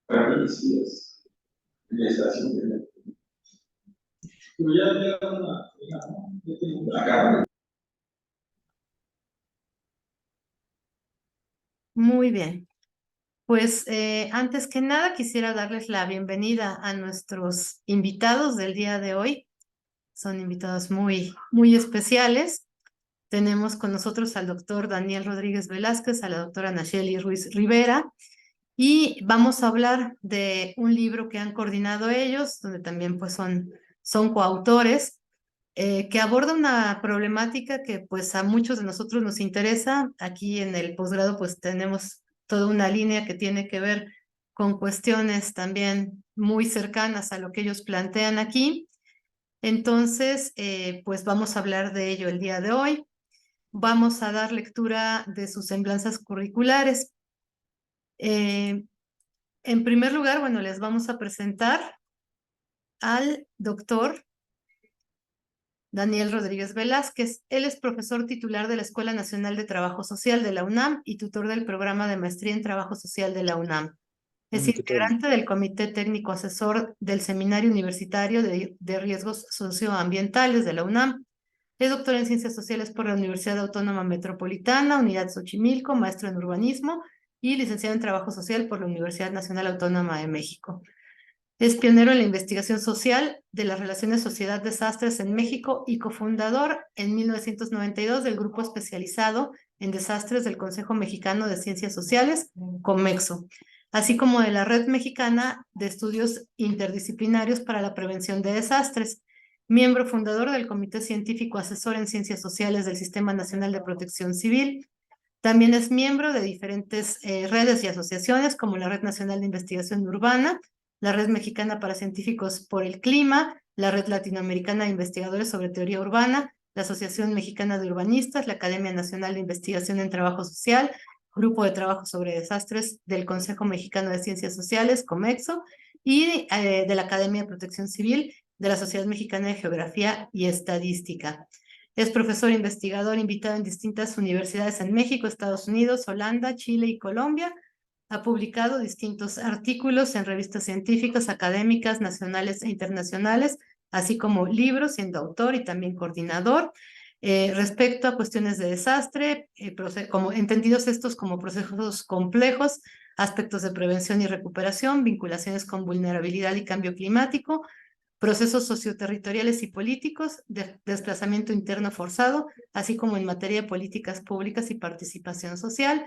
Para mí sí es estación de pero ya tengo la cámara. Muy bien. Pues antes que nada quisiera darles la bienvenida a nuestros invitados del día de hoy. Son invitados muy especiales. Tenemos con nosotros al doctor Daniel Rodríguez Velázquez, a la doctora Nacheli Ruiz Rivera, y vamos a hablar de un libro que han coordinado ellos, donde también pues son coautores, que aborda una problemática que pues a muchos de nosotros nos interesa. Aquí en el posgrado pues tenemos toda una línea que tiene que ver con cuestiones también muy cercanas a lo que ellos plantean aquí. Entonces, pues vamos a hablar de ello el día de hoy. Vamos a dar lectura de sus semblanzas curriculares. En primer lugar, bueno, les vamos a presentar al doctor Daniel Rodríguez Velázquez. Él es profesor titular de la Escuela Nacional de Trabajo Social de la UNAM y tutor del programa de maestría en Trabajo Social de la UNAM. Es ¿Qué tal? integrante del Comité Técnico Asesor del Seminario Universitario de Riesgos Socioambientales de la UNAM. Es doctor en Ciencias Sociales por la Universidad Autónoma Metropolitana, Unidad Xochimilco, maestro en Urbanismo y licenciado en Trabajo Social por la Universidad Nacional Autónoma de México. Es pionero en la investigación social de las relaciones sociedad-desastres en México y cofundador en 1992 del grupo especializado en desastres del Consejo Mexicano de Ciencias Sociales, COMEXO, así como de la Red Mexicana de Estudios Interdisciplinarios para la Prevención de Desastres, miembro fundador del Comité Científico Asesor en Ciencias Sociales del Sistema Nacional de Protección Civil. También es miembro de diferentes redes y asociaciones como la Red Nacional de Investigación Urbana, la Red Mexicana para Científicos por el Clima, la Red Latinoamericana de Investigadores sobre Teoría Urbana, la Asociación Mexicana de Urbanistas, la Academia Nacional de Investigación en Trabajo Social, Grupo de Trabajo sobre Desastres del Consejo Mexicano de Ciencias Sociales, COMEXO, y de la Academia de Protección Civil de la Sociedad Mexicana de Geografía y Estadística. Es profesor investigador invitado en distintas universidades en México, Estados Unidos, Holanda, Chile y Colombia. Ha publicado distintos artículos en revistas científicas, académicas, nacionales e internacionales, así como libros, siendo autor y también coordinador. Respecto a cuestiones de desastre, como entendidos estos como procesos complejos, aspectos de prevención y recuperación, vinculaciones con vulnerabilidad y cambio climático, procesos socioterritoriales y políticos, desplazamiento interno forzado, así como en materia de políticas públicas y participación social.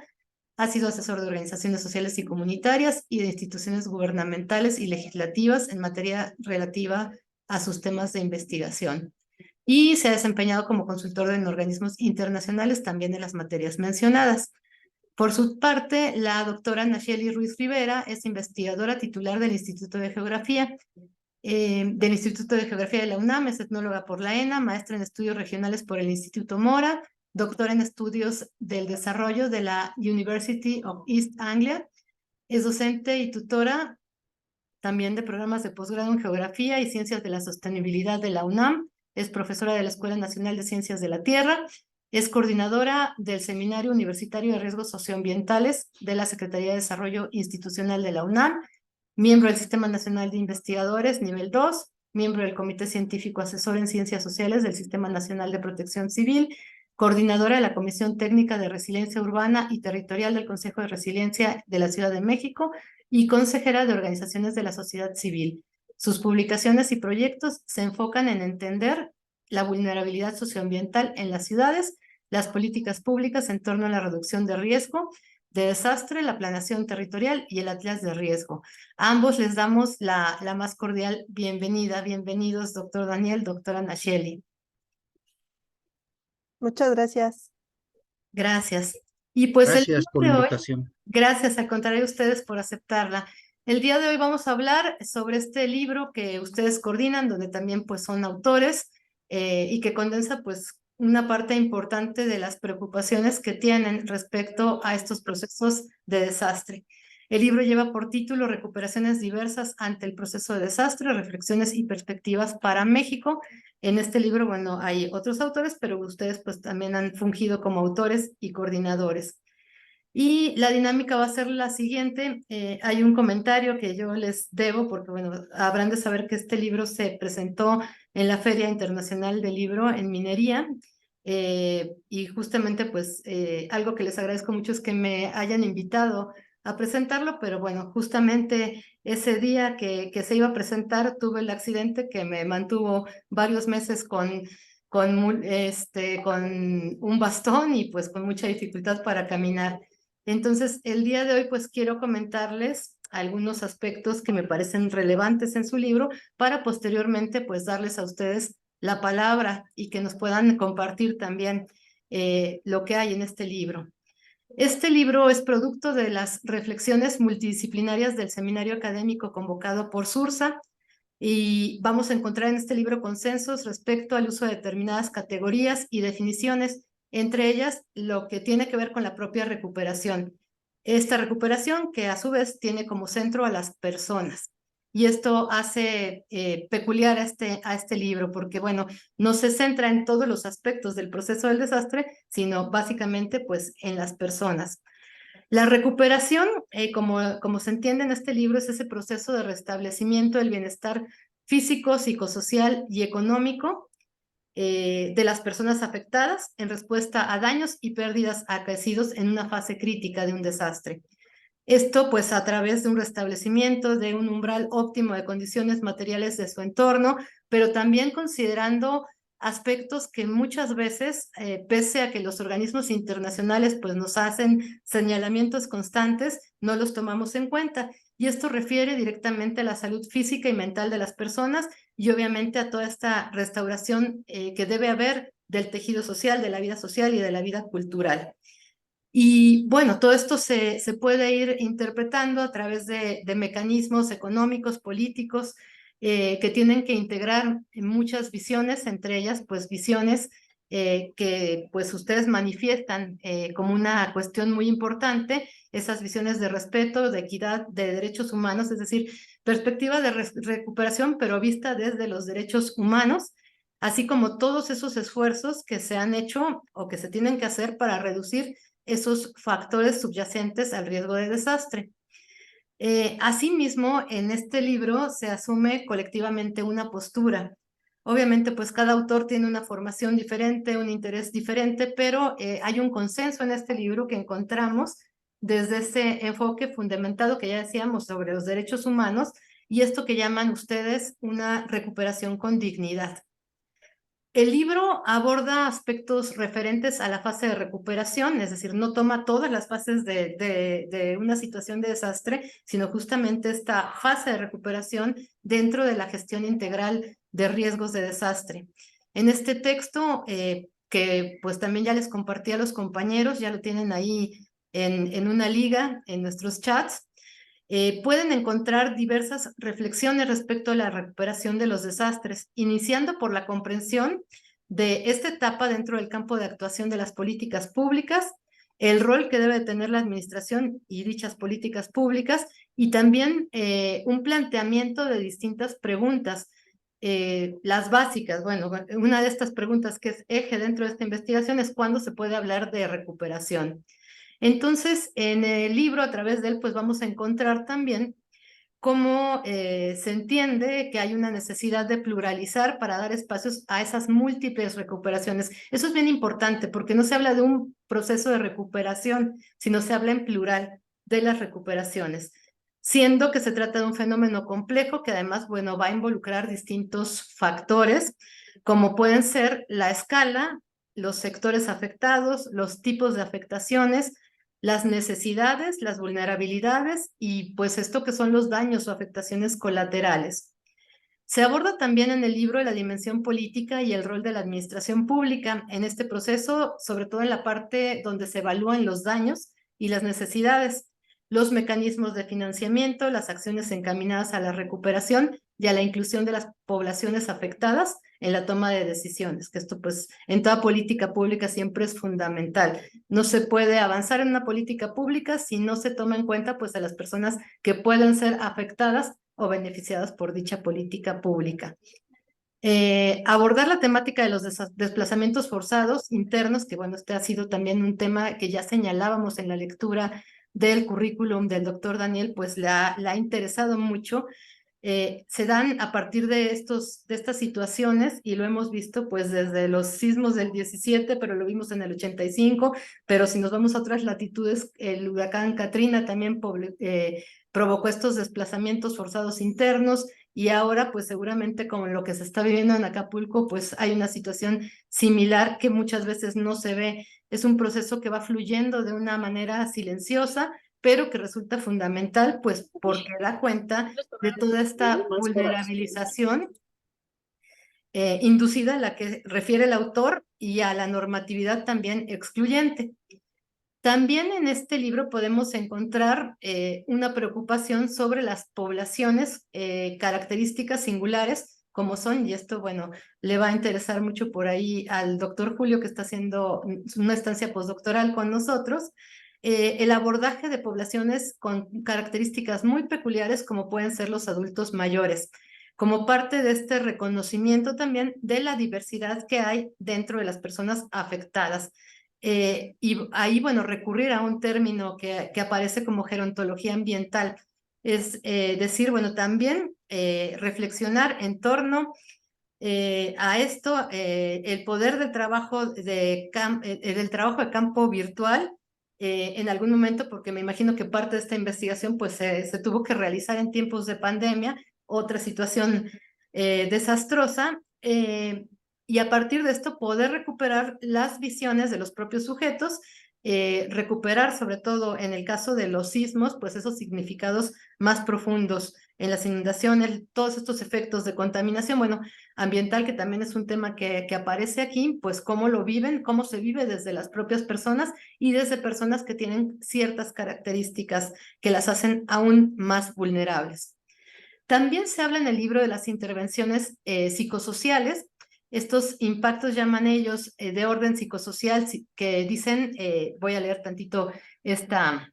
Ha sido asesor de organizaciones sociales y comunitarias y de instituciones gubernamentales y legislativas en materia relativa a sus temas de investigación. Y se ha desempeñado como consultor en organismos internacionales también en las materias mencionadas. Por su parte, la doctora Nacheli Ruiz Rivera es investigadora titular del Instituto de Geografía de la UNAM, es etnóloga por la ENA, maestra en estudios regionales por el Instituto Mora, doctora en estudios del desarrollo de la University of East Anglia, es docente y tutora también de programas de posgrado en Geografía y Ciencias de la Sostenibilidad de la UNAM, es profesora de la Escuela Nacional de Ciencias de la Tierra, es coordinadora del Seminario Universitario de Riesgos Socioambientales de la Secretaría de Desarrollo Institucional de la UNAM, miembro del Sistema Nacional de Investigadores, nivel 2, miembro del Comité Científico Asesor en Ciencias Sociales del Sistema Nacional de Protección Civil, coordinadora de la Comisión Técnica de Resiliencia Urbana y Territorial del Consejo de Resiliencia de la Ciudad de México y consejera de organizaciones de la sociedad civil. Sus publicaciones y proyectos se enfocan en entender la vulnerabilidad socioambiental en las ciudades, las políticas públicas en torno a la reducción de riesgo, de desastre, la planeación territorial y el atlas de riesgo. A ambos les damos la más cordial bienvenida. Bienvenidos, doctor Daniel, doctora Nacheli. Muchas gracias. Gracias. Y pues Gracias por la el día de hoy, invitación. gracias al contrario a ustedes por aceptarla. El día de hoy vamos a hablar sobre este libro que ustedes coordinan, donde también pues son autores y que condensa pues una parte importante de las preocupaciones que tienen respecto a estos procesos de desastre. El libro lleva por título Recuperaciones diversas ante el proceso de desastre, reflexiones y perspectivas para México. En este libro, bueno, hay otros autores, pero ustedes pues también han fungido como autores y coordinadores. Y la dinámica va a ser la siguiente. Hay un comentario que yo les debo, porque bueno, habrán de saber que este libro se presentó en la Feria Internacional del Libro en Minería. Y justamente pues algo que les agradezco mucho es que me hayan invitado a presentarlo, pero bueno, justamente ese día que se iba a presentar tuve el accidente que me mantuvo varios meses con un bastón y pues con mucha dificultad para caminar. Entonces, el día de hoy pues quiero comentarles algunos aspectos que me parecen relevantes en su libro para posteriormente pues darles a ustedes la palabra y que nos puedan compartir también lo que hay en este libro. Este libro es producto de las reflexiones multidisciplinarias del seminario académico convocado por SURSA y vamos a encontrar en este libro consensos respecto al uso de determinadas categorías y definiciones, entre ellas lo que tiene que ver con la propia recuperación. Esta recuperación que a su vez tiene como centro a las personas. Y esto hace peculiar a este libro, porque bueno, no se centra en todos los aspectos del proceso del desastre, sino básicamente pues en las personas. La recuperación, como se entiende en este libro, es ese proceso de restablecimiento del bienestar físico, psicosocial y económico de las personas afectadas en respuesta a daños y pérdidas acaecidos en una fase crítica de un desastre. Esto pues a través de un restablecimiento de un umbral óptimo de condiciones materiales de su entorno, pero también considerando aspectos que muchas veces, pese a que los organismos internacionales pues nos hacen señalamientos constantes, no los tomamos en cuenta. Y esto refiere directamente a la salud física y mental de las personas y obviamente a toda esta restauración que debe haber del tejido social, de la vida social y de la vida cultural. Y bueno, todo esto se puede ir interpretando a través de mecanismos económicos, políticos, que tienen que integrar muchas visiones, entre ellas pues visiones que pues ustedes manifiestan como una cuestión muy importante, esas visiones de respeto, de equidad, de derechos humanos, es decir, perspectiva de recuperación, pero vista desde los derechos humanos, así como todos esos esfuerzos que se han hecho o que se tienen que hacer para reducir esos factores subyacentes al riesgo de desastre. Asimismo, en este libro se asume colectivamente una postura. Obviamente, pues cada autor tiene una formación diferente, un interés diferente, pero hay un consenso en este libro que encontramos desde ese enfoque fundamentado que ya decíamos sobre los derechos humanos y esto que llaman ustedes una recuperación con dignidad. El libro aborda aspectos referentes a la fase de recuperación, es decir, no toma todas las fases de una situación de desastre, sino justamente esta fase de recuperación dentro de la gestión integral de riesgos de desastre. En este texto, que pues también ya les compartí a los compañeros, ya lo tienen ahí en una liga en nuestros chats, pueden encontrar diversas reflexiones respecto a la recuperación de los desastres, iniciando por la comprensión de esta etapa dentro del campo de actuación de las políticas públicas, el rol que debe tener la administración y dichas políticas públicas, y también un planteamiento de distintas preguntas, las básicas. Bueno, una de estas preguntas que es eje dentro de esta investigación es ¿cuándo se puede hablar de recuperación? Entonces, en el libro, a través de él, pues vamos a encontrar también cómo se entiende que hay una necesidad de pluralizar para dar espacios a esas múltiples recuperaciones. Eso es bien importante porque no se habla de un proceso de recuperación, sino se habla en plural de las recuperaciones, siendo que se trata de un fenómeno complejo que además, bueno, va a involucrar distintos factores, como pueden ser la escala, los sectores afectados, los tipos de afectaciones, las necesidades, las vulnerabilidades y pues esto que son los daños o afectaciones colaterales. Se aborda también en el libro la dimensión política y el rol de la administración pública en este proceso, sobre todo en la parte donde se evalúan los daños y las necesidades, los mecanismos de financiamiento, las acciones encaminadas a la recuperación y a la inclusión de las poblaciones afectadas en la toma de decisiones, que esto pues en toda política pública siempre es fundamental. No se puede avanzar en una política pública si no se toma en cuenta pues a las personas que pueden ser afectadas o beneficiadas por dicha política pública. Abordar la temática de los desplazamientos forzados internos, que bueno, este ha sido también un tema que ya señalábamos en la lectura del currículum del doctor Daniel, pues le ha interesado mucho. Se dan a partir de estas situaciones y lo hemos visto pues desde los sismos del 17, pero lo vimos en el 85, pero si nos vamos a otras latitudes, el huracán Katrina también provocó estos desplazamientos forzados internos y ahora pues seguramente como lo que se está viviendo en Acapulco pues hay una situación similar que muchas veces no se ve. Es un proceso que va fluyendo de una manera silenciosa, pero que resulta fundamental pues porque da cuenta de toda esta vulnerabilización inducida a la que refiere el autor y a la normatividad también excluyente. También en este libro podemos encontrar una preocupación sobre las poblaciones características singulares, como son, y esto, bueno, le va a interesar mucho por ahí al doctor Julio, que está haciendo una estancia postdoctoral con nosotros, el abordaje de poblaciones con características muy peculiares, como pueden ser los adultos mayores, como parte de este reconocimiento también de la diversidad que hay dentro de las personas afectadas. Y ahí, bueno, recurrir a un término que aparece como gerontología ambiental, es decir, bueno, también reflexionar en torno a esto, el poder del trabajo del trabajo de campo virtual en algún momento, porque me imagino que parte de esta investigación pues se tuvo que realizar en tiempos de pandemia, otra situación desastrosa, y a partir de esto poder recuperar las visiones de los propios sujetos, recuperar sobre todo en el caso de los sismos, pues esos significados más profundos en las inundaciones, todos estos efectos de contaminación, bueno, ambiental, que también es un tema que aparece aquí, pues cómo lo viven, cómo se vive desde las propias personas y desde personas que tienen ciertas características que las hacen aún más vulnerables. También se habla en el libro de las intervenciones psicosociales, estos impactos llaman ellos de orden psicosocial, que dicen, voy a leer tantito esta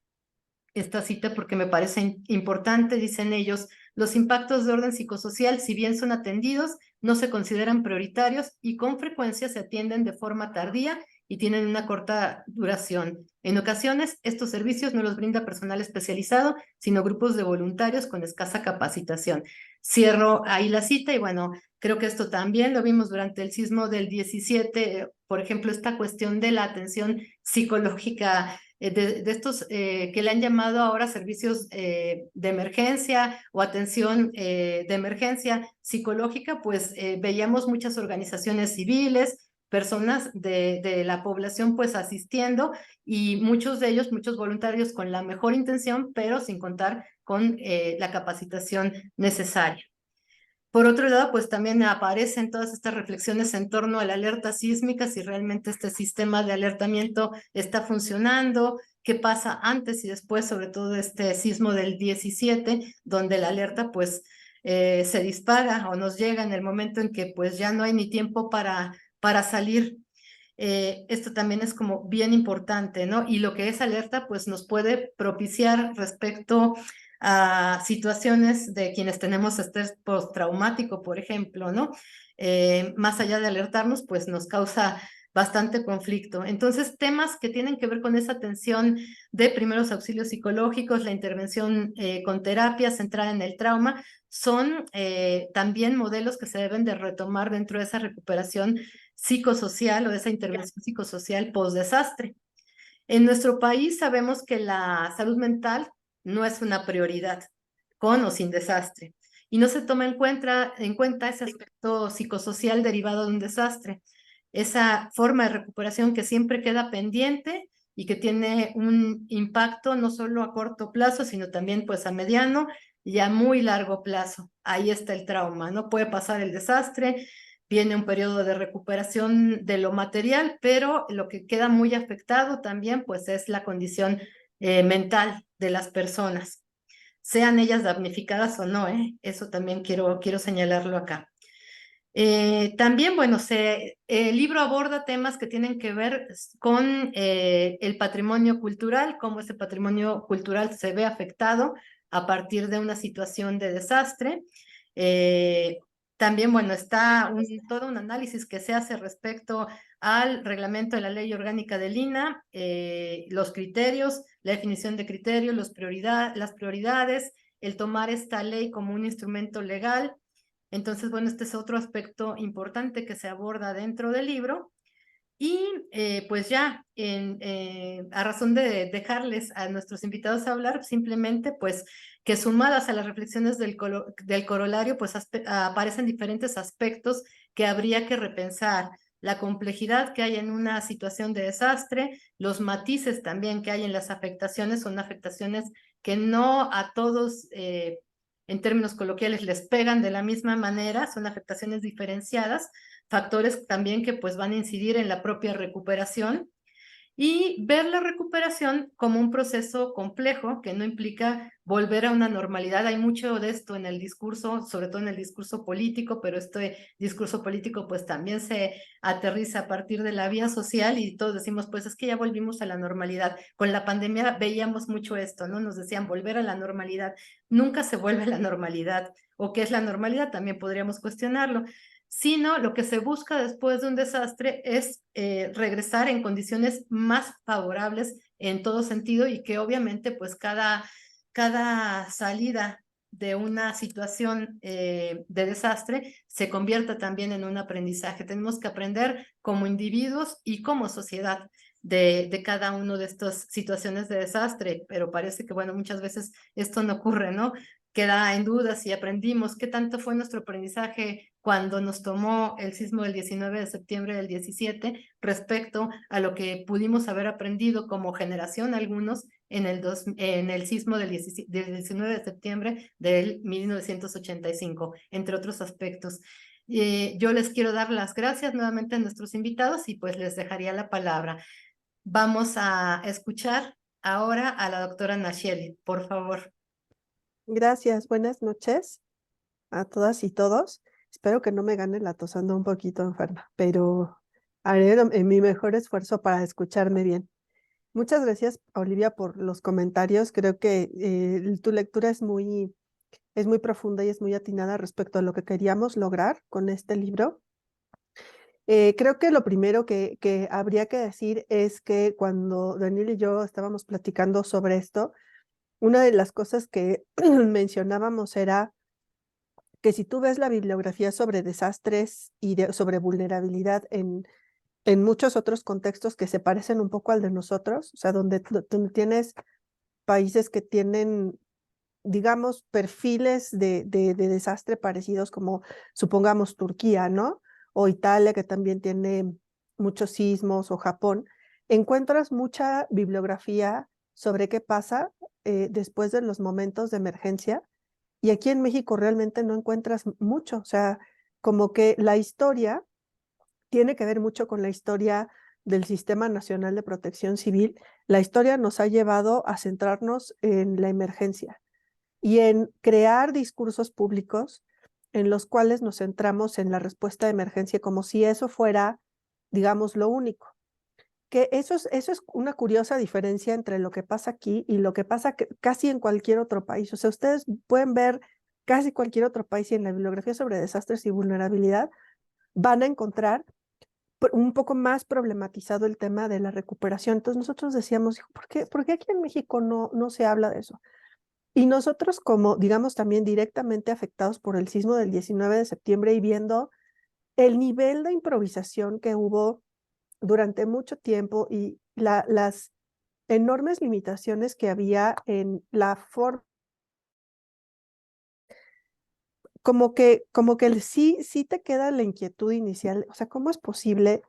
cita porque me parece importante, dicen ellos, los impactos de orden psicosocial, si bien son atendidos, no se consideran prioritarios y con frecuencia se atienden de forma tardía y tienen una corta duración. En ocasiones, estos servicios no los brinda personal especializado, sino grupos de voluntarios con escasa capacitación. Cierro ahí la cita y bueno, creo que esto también lo vimos durante el sismo del 17, por ejemplo, esta cuestión de la atención psicológica de estos que le han llamado ahora servicios de emergencia o atención de emergencia psicológica, pues veíamos muchas organizaciones civiles, personas de la población pues asistiendo y muchos de ellos, muchos voluntarios con la mejor intención, pero sin contar con la capacitación necesaria. Por otro lado, pues también aparecen todas estas reflexiones en torno a la alerta sísmica, si realmente este sistema de alertamiento está funcionando, qué pasa antes y después, sobre todo este sismo del 17, donde la alerta pues se dispara o nos llega en el momento en que pues ya no hay ni tiempo para salir. Esto también es como bien importante, ¿no? Y lo que es alerta pues nos puede propiciar respecto a situaciones de quienes tenemos estrés postraumático, por ejemplo, ¿no? Más allá de alertarnos, pues nos causa bastante conflicto. Entonces, temas que tienen que ver con esa atención de primeros auxilios psicológicos, la intervención con terapia centrada en el trauma, son también modelos que se deben de retomar dentro de esa recuperación psicosocial o de esa intervención psicosocial post-desastre. En nuestro país sabemos que la salud mental no es una prioridad, con o sin desastre, y no se toma en cuenta ese aspecto psicosocial derivado de un desastre, esa forma de recuperación que siempre queda pendiente y que tiene un impacto no solo a corto plazo, sino también pues a mediano y a muy largo plazo. Ahí está el trauma, no puede pasar el desastre, viene un periodo de recuperación de lo material, pero lo que queda muy afectado también pues es la condición mental de las personas, sean ellas damnificadas o no, eso también quiero señalarlo acá. También, bueno, el libro aborda temas que tienen que ver con el patrimonio cultural, cómo ese patrimonio cultural se ve afectado a partir de una situación de desastre. También, bueno, está todo un análisis que se hace respecto al reglamento de la ley orgánica del INAH, los criterios, la definición de criterios, las prioridades, el tomar esta ley como un instrumento legal. Entonces, bueno, este es otro aspecto importante que se aborda dentro del libro. Y pues ya, a razón de dejarles a nuestros invitados a hablar, simplemente pues que sumadas a las reflexiones del corolario, pues aparecen diferentes aspectos que habría que repensar. La complejidad que hay en una situación de desastre, los matices también que hay en las afectaciones, son afectaciones que no a todos, en términos coloquiales, les pegan de la misma manera, son afectaciones diferenciadas, factores también que pues van a incidir en la propia recuperación y ver la recuperación como un proceso complejo que no implica volver a una normalidad. Hay mucho de esto en el discurso, sobre todo en el discurso político, pero este discurso político pues también se aterriza a partir de la vía social y todos decimos pues es que ya volvimos a la normalidad. Con la pandemia veíamos mucho esto, ¿no? Nos decían volver a la normalidad. Nunca se vuelve a la normalidad. ¿O qué es la normalidad? También podríamos cuestionarlo, sino lo que se busca después de un desastre es regresar en condiciones más favorables en todo sentido y que obviamente pues cada salida de una situación de desastre se convierta también en un aprendizaje. Tenemos que aprender como individuos y como sociedad de cada uno de estas situaciones de desastre, pero parece que, bueno, muchas veces esto no ocurre, ¿no? Queda en duda si aprendimos, qué tanto fue nuestro aprendizaje cuando nos tomó el sismo del 19 de septiembre del 17 respecto a lo que pudimos haber aprendido como generación algunos en el sismo del 19 de septiembre del 1985, entre otros aspectos. Yo les quiero dar las gracias nuevamente a nuestros invitados y pues les dejaría la palabra. Vamos a escuchar ahora a la doctora Nacheli, por favor. Gracias, buenas noches a todas y todos. Espero que no me gane la tos, ando un poquito enferma, pero haré mi mejor esfuerzo para escucharme bien. Muchas gracias, Olivia, por los comentarios. Creo que tu lectura es muy profunda y es muy atinada respecto a lo que queríamos lograr con este libro. Creo que lo primero que habría que decir es que cuando Daniel y yo estábamos platicando sobre esto, una de las cosas que mencionábamos era que si tú ves la bibliografía sobre desastres y sobre vulnerabilidad en muchos otros contextos que se parecen un poco al de nosotros, o sea, donde tienes países que tienen, digamos, perfiles de desastre parecidos como, supongamos, Turquía, ¿no? O Italia, que también tiene muchos sismos, o Japón, encuentras mucha bibliografía sobre qué pasa después de los momentos de emergencia. Y aquí en México realmente no encuentras mucho, o sea, como que la historia tiene que ver mucho con la historia del Sistema Nacional de Protección Civil. La historia nos ha llevado a centrarnos en la emergencia y en crear discursos públicos en los cuales nos centramos en la respuesta de emergencia como si eso fuera, digamos, lo único. Que eso es una curiosa diferencia entre lo que pasa aquí y lo que pasa casi en cualquier otro país. O sea, ustedes pueden ver casi cualquier otro país y en la bibliografía sobre desastres y vulnerabilidad van a encontrar un poco más problematizado el tema de la recuperación. Entonces nosotros decíamos, ¿por qué aquí en México no se habla de eso? Y nosotros como, digamos, también directamente afectados por el sismo del 19 de septiembre y viendo el nivel de improvisación que hubo durante mucho tiempo y las enormes limitaciones que había en la forma, como que sí te queda la inquietud inicial, o sea, ¿cómo es posible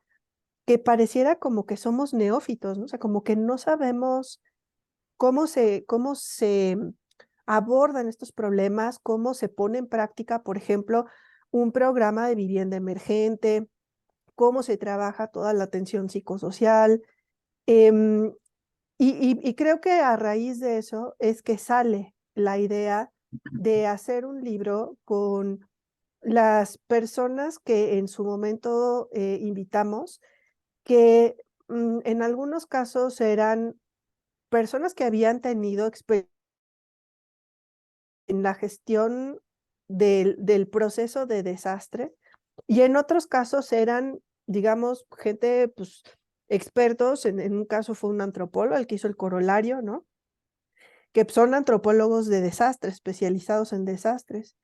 que pareciera como que somos neófitos, ¿no? O sea, como que no sabemos cómo se abordan estos problemas, cómo se pone en práctica, por ejemplo, un programa de vivienda emergente, cómo se trabaja toda la atención psicosocial. Y creo que a raíz de eso es que sale la idea de hacer un libro con las personas que en su momento invitamos, que en algunos casos eran personas que habían tenido experiencia en la gestión del proceso de desastre, y en otros casos eran, digamos, gente, pues, expertos, en un caso fue un antropólogo el que hizo el corolario, ¿no? Que son antropólogos de desastres, especializados en desastres.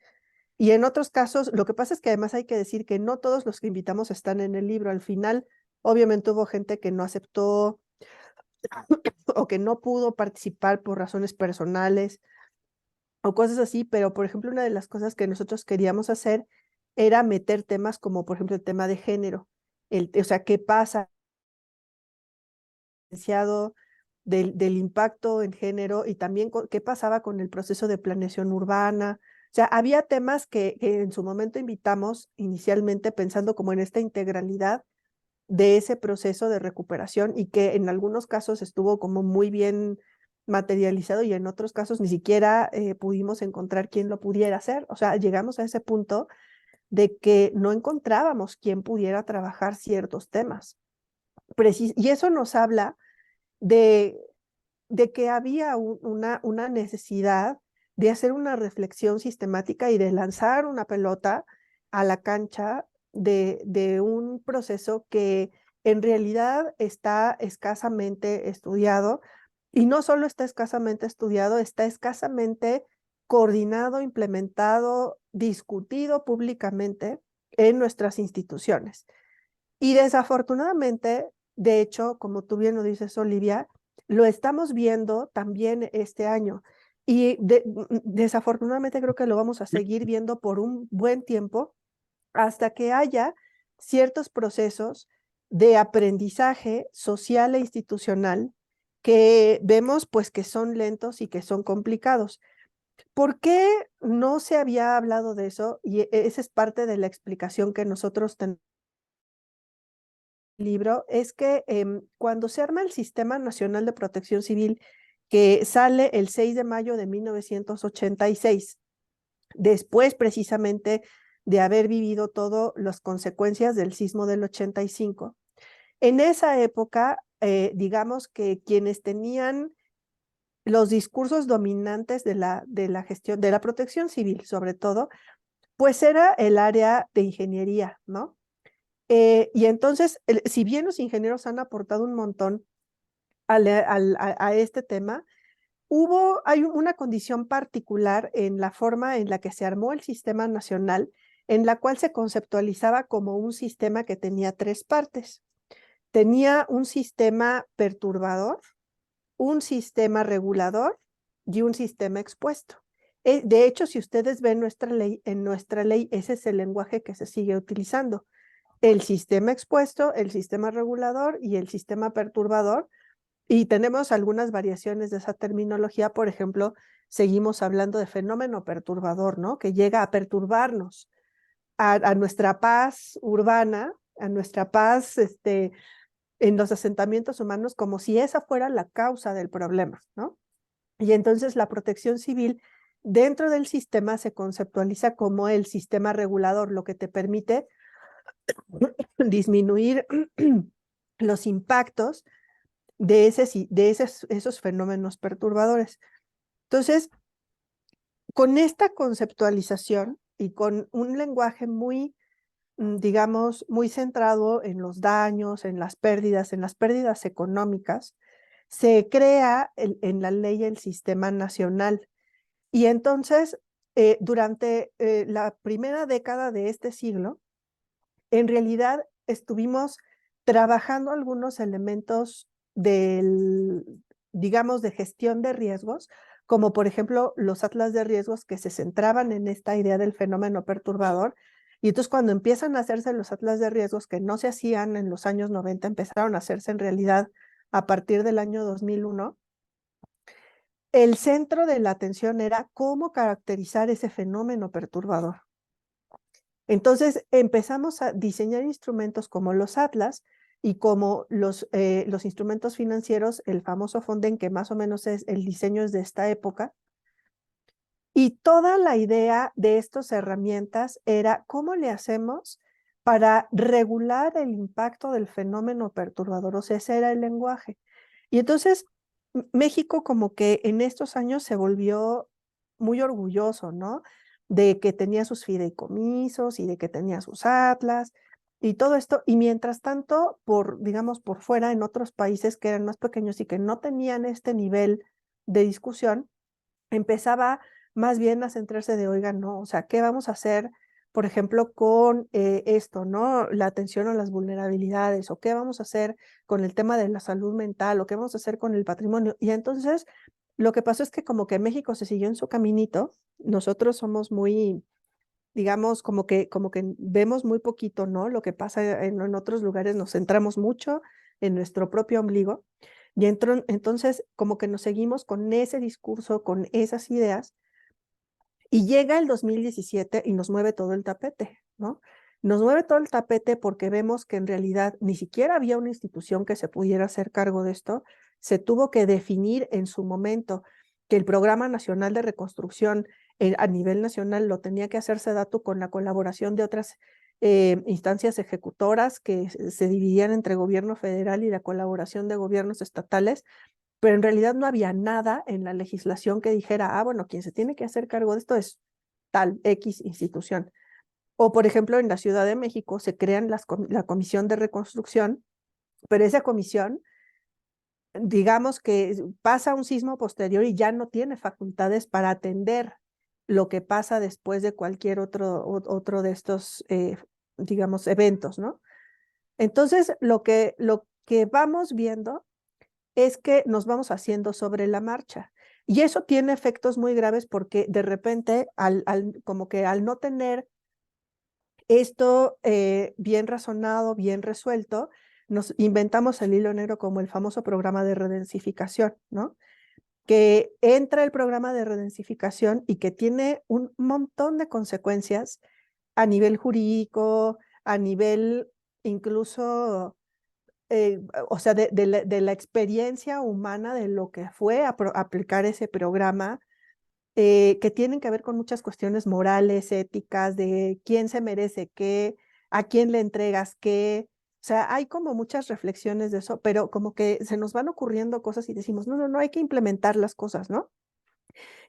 Y en otros casos, lo que pasa es que además hay que decir que no todos los que invitamos están en el libro. Al final, obviamente hubo gente que no aceptó o que no pudo participar por razones personales o cosas así, pero por ejemplo, una de las cosas que nosotros queríamos hacer era meter temas como, por ejemplo, el tema de género. O sea, ¿qué pasa del impacto en género y también qué pasaba con el proceso de planeación urbana? O sea, había temas que en su momento invitamos inicialmente pensando como en esta integralidad de ese proceso de recuperación y que en algunos casos estuvo como muy bien materializado y en otros casos ni siquiera pudimos encontrar quién lo pudiera hacer. O sea, llegamos a ese punto de que no encontrábamos quién pudiera trabajar ciertos temas. Y eso nos habla de, de que había una necesidad de hacer una reflexión sistemática y de lanzar una pelota a la cancha de un proceso que en realidad está escasamente estudiado, y no solo está escasamente estudiado, está escasamente coordinado, implementado, discutido públicamente en nuestras instituciones. Y desafortunadamente, de hecho, como tú bien lo dices, Olivia, lo estamos viendo también este año. Y desafortunadamente creo que lo vamos a seguir viendo por un buen tiempo hasta que haya ciertos procesos de aprendizaje social e institucional que vemos pues que son lentos y que son complicados. ¿Por qué no se había hablado de eso? Y esa es parte de la explicación que nosotros tenemos libro, es que cuando se arma el Sistema Nacional de Protección Civil, que sale el 6 de mayo de 1986, después precisamente de haber vivido todas las consecuencias del sismo del 85, en esa época, digamos que quienes tenían los discursos dominantes de la gestión, de la protección civil sobre todo, pues era el área de ingeniería, ¿no? Y entonces, si bien los ingenieros han aportado un montón a este tema, hay una condición particular en la forma en la que se armó el sistema nacional, en la cual se conceptualizaba como un sistema que tenía tres partes. Tenía un sistema perturbador, un sistema regulador y un sistema expuesto. De hecho, si ustedes ven en nuestra ley, ese es el lenguaje que se sigue utilizando. El sistema expuesto, el sistema regulador y el sistema perturbador. Y tenemos algunas variaciones de esa terminología. Por ejemplo, seguimos hablando de fenómeno perturbador, ¿no? Que llega a perturbarnos a nuestra paz urbana, a nuestra paz en los asentamientos humanos, como si esa fuera la causa del problema, ¿no? Y entonces la protección civil dentro del sistema se conceptualiza como el sistema regulador, lo que te permite disminuir los impactos de esos fenómenos perturbadores. Entonces, con esta conceptualización y con un lenguaje muy, digamos, muy centrado en los daños, en las pérdidas económicas, se crea en la ley el Sistema Nacional. Y entonces, durante la primera década de este siglo, en realidad estuvimos trabajando algunos elementos digamos, de gestión de riesgos, como por ejemplo los atlas de riesgos que se centraban en esta idea del fenómeno perturbador. Y entonces cuando empiezan a hacerse los atlas de riesgos que no se hacían en los años 90, empezaron a hacerse en realidad a partir del año 2001, el centro de la atención era cómo caracterizar ese fenómeno perturbador. Entonces empezamos a diseñar instrumentos como los atlas y como los instrumentos financieros, el famoso Fonden, que más o menos el diseño es de esta época. Y toda la idea de estas herramientas era cómo le hacemos para regular el impacto del fenómeno perturbador. O sea, ese era el lenguaje. Y entonces México como que en estos años se volvió muy orgulloso, ¿no? de que tenía sus fideicomisos y de que tenía sus atlas y todo esto. Y mientras tanto, digamos, por fuera, en otros países que eran más pequeños y que no tenían este nivel de discusión, empezaba más bien a centrarse de, oigan, no, o sea, ¿qué vamos a hacer, por ejemplo, con esto, ¿no? La atención a las vulnerabilidades, o qué vamos a hacer con el tema de la salud mental, o qué vamos a hacer con el patrimonio. Y entonces, lo que pasó es que como que México se siguió en su caminito, nosotros somos muy, digamos, como que vemos muy poquito, ¿no? Lo que pasa en otros lugares, nos centramos mucho en nuestro propio ombligo. Y entonces, como que nos seguimos con ese discurso, con esas ideas, y llega el 2017 y nos mueve todo el tapete, ¿no? Nos mueve todo el tapete porque vemos que en realidad ni siquiera había una institución que se pudiera hacer cargo de esto. Se tuvo que definir en su momento que el Programa Nacional de Reconstrucción a nivel nacional lo tenía que hacer SEDATU con la colaboración de otras instancias ejecutoras que se dividían entre gobierno federal y la colaboración de gobiernos estatales, pero en realidad no había nada en la legislación que dijera, bueno, quien se tiene que hacer cargo de esto es tal X institución. O, por ejemplo, en la Ciudad de México se crean la Comisión de Reconstrucción, pero esa comisión, digamos que pasa un sismo posterior y ya no tiene facultades para atender lo que pasa después de cualquier otro de estos, digamos, eventos, ¿no? Entonces, lo que vamos viendo es que nos vamos haciendo sobre la marcha. Y eso tiene efectos muy graves porque de repente, como que al no tener esto bien razonado, bien resuelto, nos inventamos el hilo negro como el famoso programa de redensificación, ¿no? Que entra el programa de redensificación y que tiene un montón de consecuencias a nivel jurídico, a nivel incluso o sea, de la experiencia humana de lo que fue aplicar ese programa, que tienen que ver con muchas cuestiones morales, éticas, de quién se merece qué, a quién le entregas qué. O sea, hay como muchas reflexiones de eso, pero como que se nos van ocurriendo cosas y decimos, no, no, no, hay que implementar las cosas, ¿no?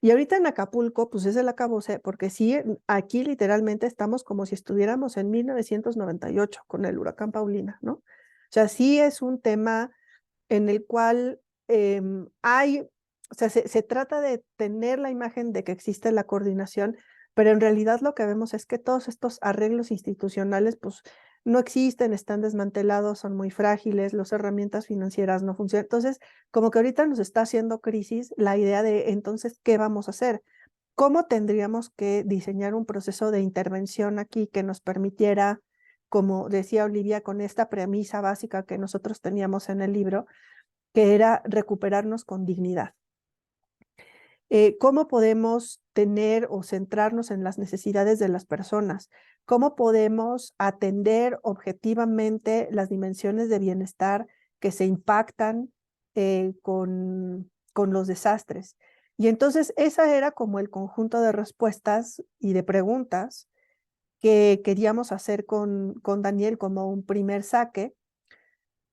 Y ahorita en Acapulco, pues es el acabose, porque sí, aquí literalmente estamos como si estuviéramos en 1998 con el huracán Paulina, ¿no? O sea, sí es un tema en el cual o sea, se trata de tener la imagen de que existe la coordinación, pero en realidad lo que vemos es que todos estos arreglos institucionales, pues, no existen, están desmantelados, son muy frágiles, las herramientas financieras no funcionan. Entonces, como que ahorita nos está haciendo crisis la idea de, entonces, ¿qué vamos a hacer? ¿Cómo tendríamos que diseñar un proceso de intervención aquí que nos permitiera, como decía Olivia, con esta premisa básica que nosotros teníamos en el libro, que era recuperarnos con dignidad? ¿Cómo podemos tener o centrarnos en las necesidades de las personas? ¿Cómo podemos atender objetivamente las dimensiones de bienestar que se impactan con los desastres? Y entonces esa era como el conjunto de respuestas y de preguntas que queríamos hacer con Daniel como un primer saque.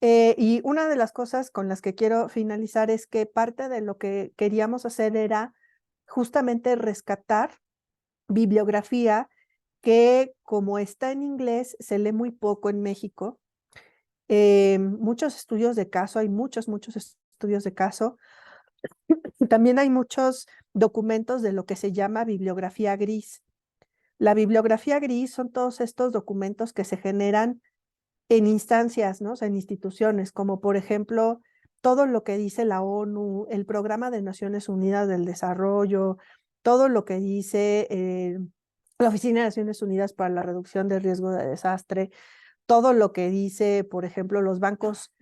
Y una de las cosas con las que quiero finalizar es que parte de lo que queríamos hacer era justamente rescatar bibliografía que, como está en inglés, se lee muy poco en México. Muchos estudios de caso, hay muchos estudios de caso. También hay muchos documentos de lo que se llama bibliografía gris. La bibliografía gris son todos estos documentos que se generan en instancias, ¿no? O sea, en instituciones, como por ejemplo todo lo que dice la ONU, el Programa de Naciones Unidas del Desarrollo, todo lo que dice la Oficina de Naciones Unidas para la Reducción del Riesgo de Desastre, todo lo que dice, por ejemplo, los bancos,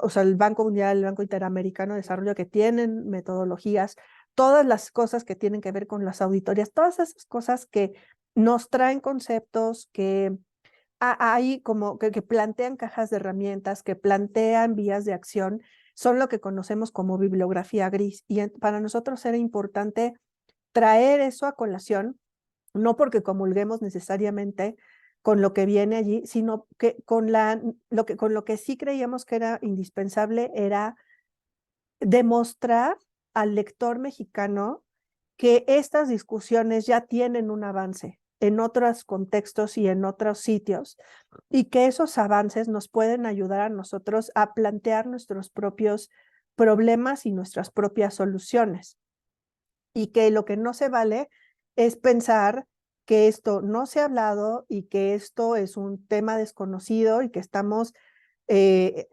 o sea, el Banco Mundial, el Banco Interamericano de Desarrollo, que tienen metodologías, todas las cosas que tienen que ver con las auditorías, todas esas cosas que nos traen conceptos que hay como que plantean cajas de herramientas, que plantean vías de acción, son lo que conocemos como bibliografía gris. Y para nosotros era importante traer eso a colación, no porque comulguemos necesariamente con lo que viene allí, sino que con lo que sí creíamos que era indispensable era demostrar al lector mexicano que estas discusiones ya tienen un avance en otros contextos y en otros sitios, y que esos avances nos pueden ayudar a nosotros a plantear nuestros propios problemas y nuestras propias soluciones. Y que lo que no se vale es pensar que esto no se ha hablado y que esto es un tema desconocido y que estamos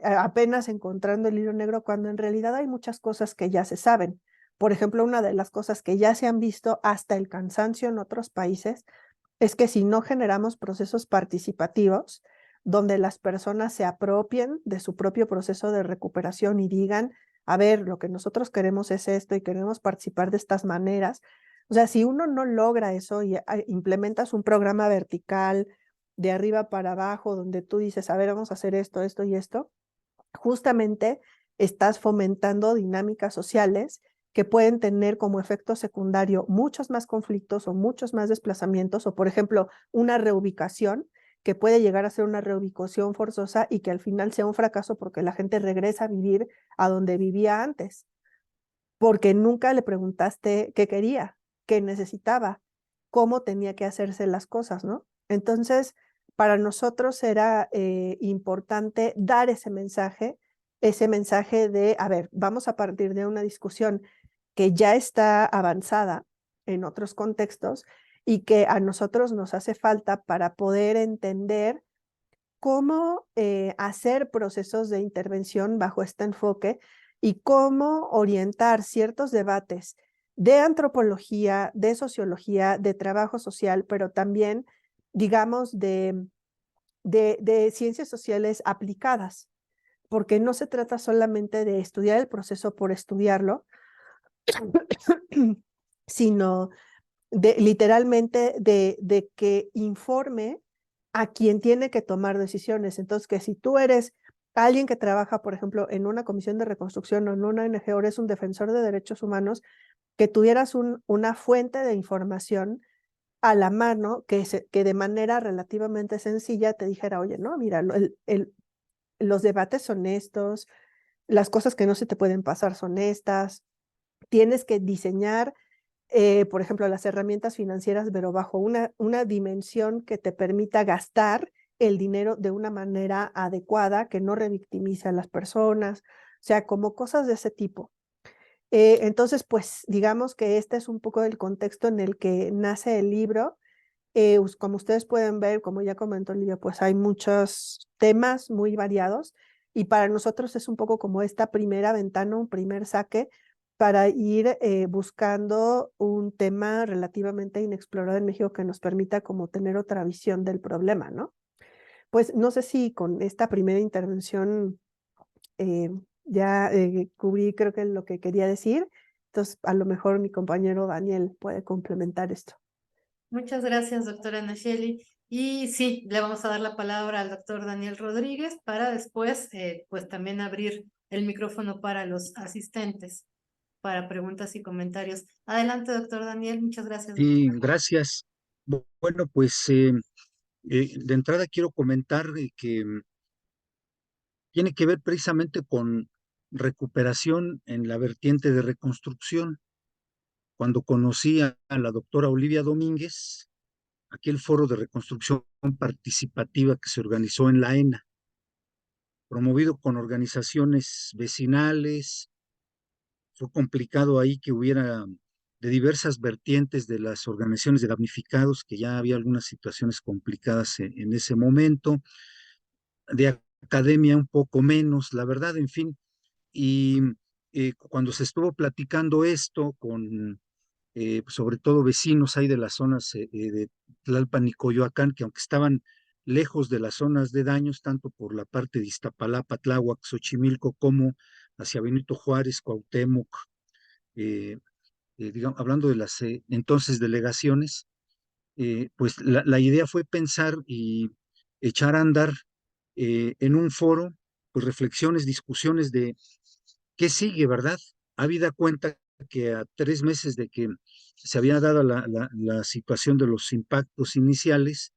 apenas encontrando el hilo negro, cuando en realidad hay muchas cosas que ya se saben. Por ejemplo, una de las cosas que ya se han visto hasta el cansancio en otros países es que si no generamos procesos participativos, donde las personas se apropien de su propio proceso de recuperación y digan, a ver, lo que nosotros queremos es esto y queremos participar de estas maneras. O sea, si uno no logra eso y implementas un programa vertical de arriba para abajo, donde tú dices, a ver, vamos a hacer esto, esto y esto, justamente estás fomentando dinámicas sociales que pueden tener como efecto secundario muchos más conflictos o muchos más desplazamientos, o por ejemplo, una reubicación que puede llegar a ser una reubicación forzosa y que al final sea un fracaso porque la gente regresa a vivir a donde vivía antes, porque nunca le preguntaste qué quería, qué necesitaba, cómo tenía que hacerse las cosas, ¿no? Entonces, para nosotros era importante dar ese mensaje de, a ver, vamos a partir de una discusión que ya está avanzada en otros contextos y que a nosotros nos hace falta para poder entender cómo hacer procesos de intervención bajo este enfoque y cómo orientar ciertos debates de antropología, de sociología, de trabajo social, pero también, digamos, de ciencias sociales aplicadas, porque no se trata solamente de estudiar el proceso por estudiarlo, sino literalmente de que informe a quien tiene que tomar decisiones. Entonces, que si tú eres alguien que trabaja, por ejemplo, en una comisión de reconstrucción o en una ONG, o eres un defensor de derechos humanos, que tuvieras una fuente de información a la mano que de manera relativamente sencilla te dijera, oye, no, mira, los debates son estos, las cosas que no se te pueden pasar son estas, tienes que diseñar por ejemplo, las herramientas financieras, pero bajo una dimensión que te permita gastar el dinero de una manera adecuada, que no revictimice a las personas, o sea, como cosas de ese tipo. Entonces, pues digamos que este es un poco el contexto en el que nace el libro. Como ustedes pueden ver, como ya comentó Olivia, pues hay muchos temas muy variados y para nosotros es un poco como esta primera ventana, un primer saque para ir buscando un tema relativamente inexplorado en México que nos permita como tener otra visión del problema, ¿no? Pues no sé si con esta primera intervención eh, ya cubrí creo que lo que quería decir, entonces a lo mejor mi compañero Daniel puede complementar esto. Muchas gracias, doctora Nacheli. Y sí, le vamos a dar la palabra al doctor Daniel Rodríguez para después, pues también abrir el micrófono para los asistentes, para preguntas y comentarios. Adelante, doctor Daniel. Muchas gracias, doctor. Y gracias. Bueno, pues de entrada quiero comentar que tiene que ver precisamente con recuperación en la vertiente de reconstrucción. Cuando conocí a la doctora Olivia Domínguez, aquel foro de reconstrucción participativa que se organizó en la ENA, promovido con organizaciones vecinales, fue complicado ahí que hubiera de diversas vertientes de las organizaciones de damnificados, que ya había algunas situaciones complicadas en ese momento, de academia un poco menos, la verdad, en fin. Y cuando se estuvo platicando esto con, sobre todo vecinos ahí de las zonas de Tlalpan y Coyoacán, que aunque estaban lejos de las zonas de daños, tanto por la parte de Iztapalapa, Tláhuac, Xochimilco, como hacia Benito Juárez, Cuauhtémoc, eh, digamos, hablando de las entonces delegaciones, pues la idea fue pensar y echar a andar en un foro, pues reflexiones, discusiones de qué sigue, ¿verdad? Habida cuenta que a 3 meses de que se había dado la situación de los impactos iniciales,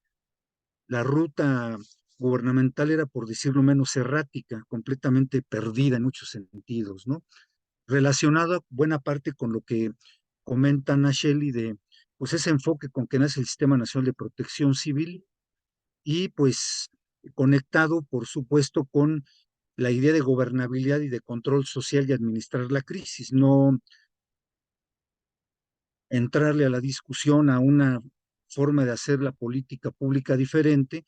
la ruta gubernamental era, por decirlo menos, errática, completamente perdida en muchos sentidos, ¿no? Relacionado buena parte con lo que comenta Nacheli de pues ese enfoque con que nace el Sistema Nacional de Protección Civil y pues conectado, por supuesto, con la idea de gobernabilidad y de control social y administrar la crisis, no entrarle a la discusión a una forma de hacer la política pública diferente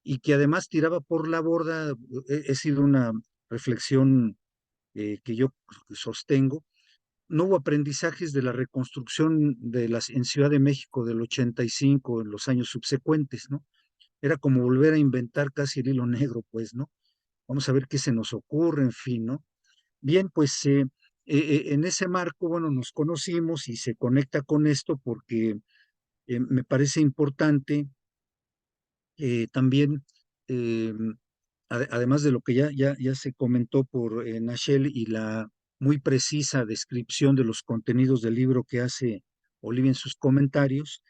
y que además tiraba por la borda, he sido una reflexión que yo sostengo. No hubo aprendizajes de la reconstrucción en Ciudad de México del 85, en los años subsecuentes, ¿no? Era como volver a inventar casi el hilo negro, pues, ¿no? Vamos a ver qué se nos ocurre, en fin, ¿no? Bien, pues en ese marco, bueno, nos conocimos y se conecta con esto porque me parece importante también, eh, además de lo que ya se comentó por Nachel y la muy precisa descripción de los contenidos del libro que hace Olivia en sus comentarios,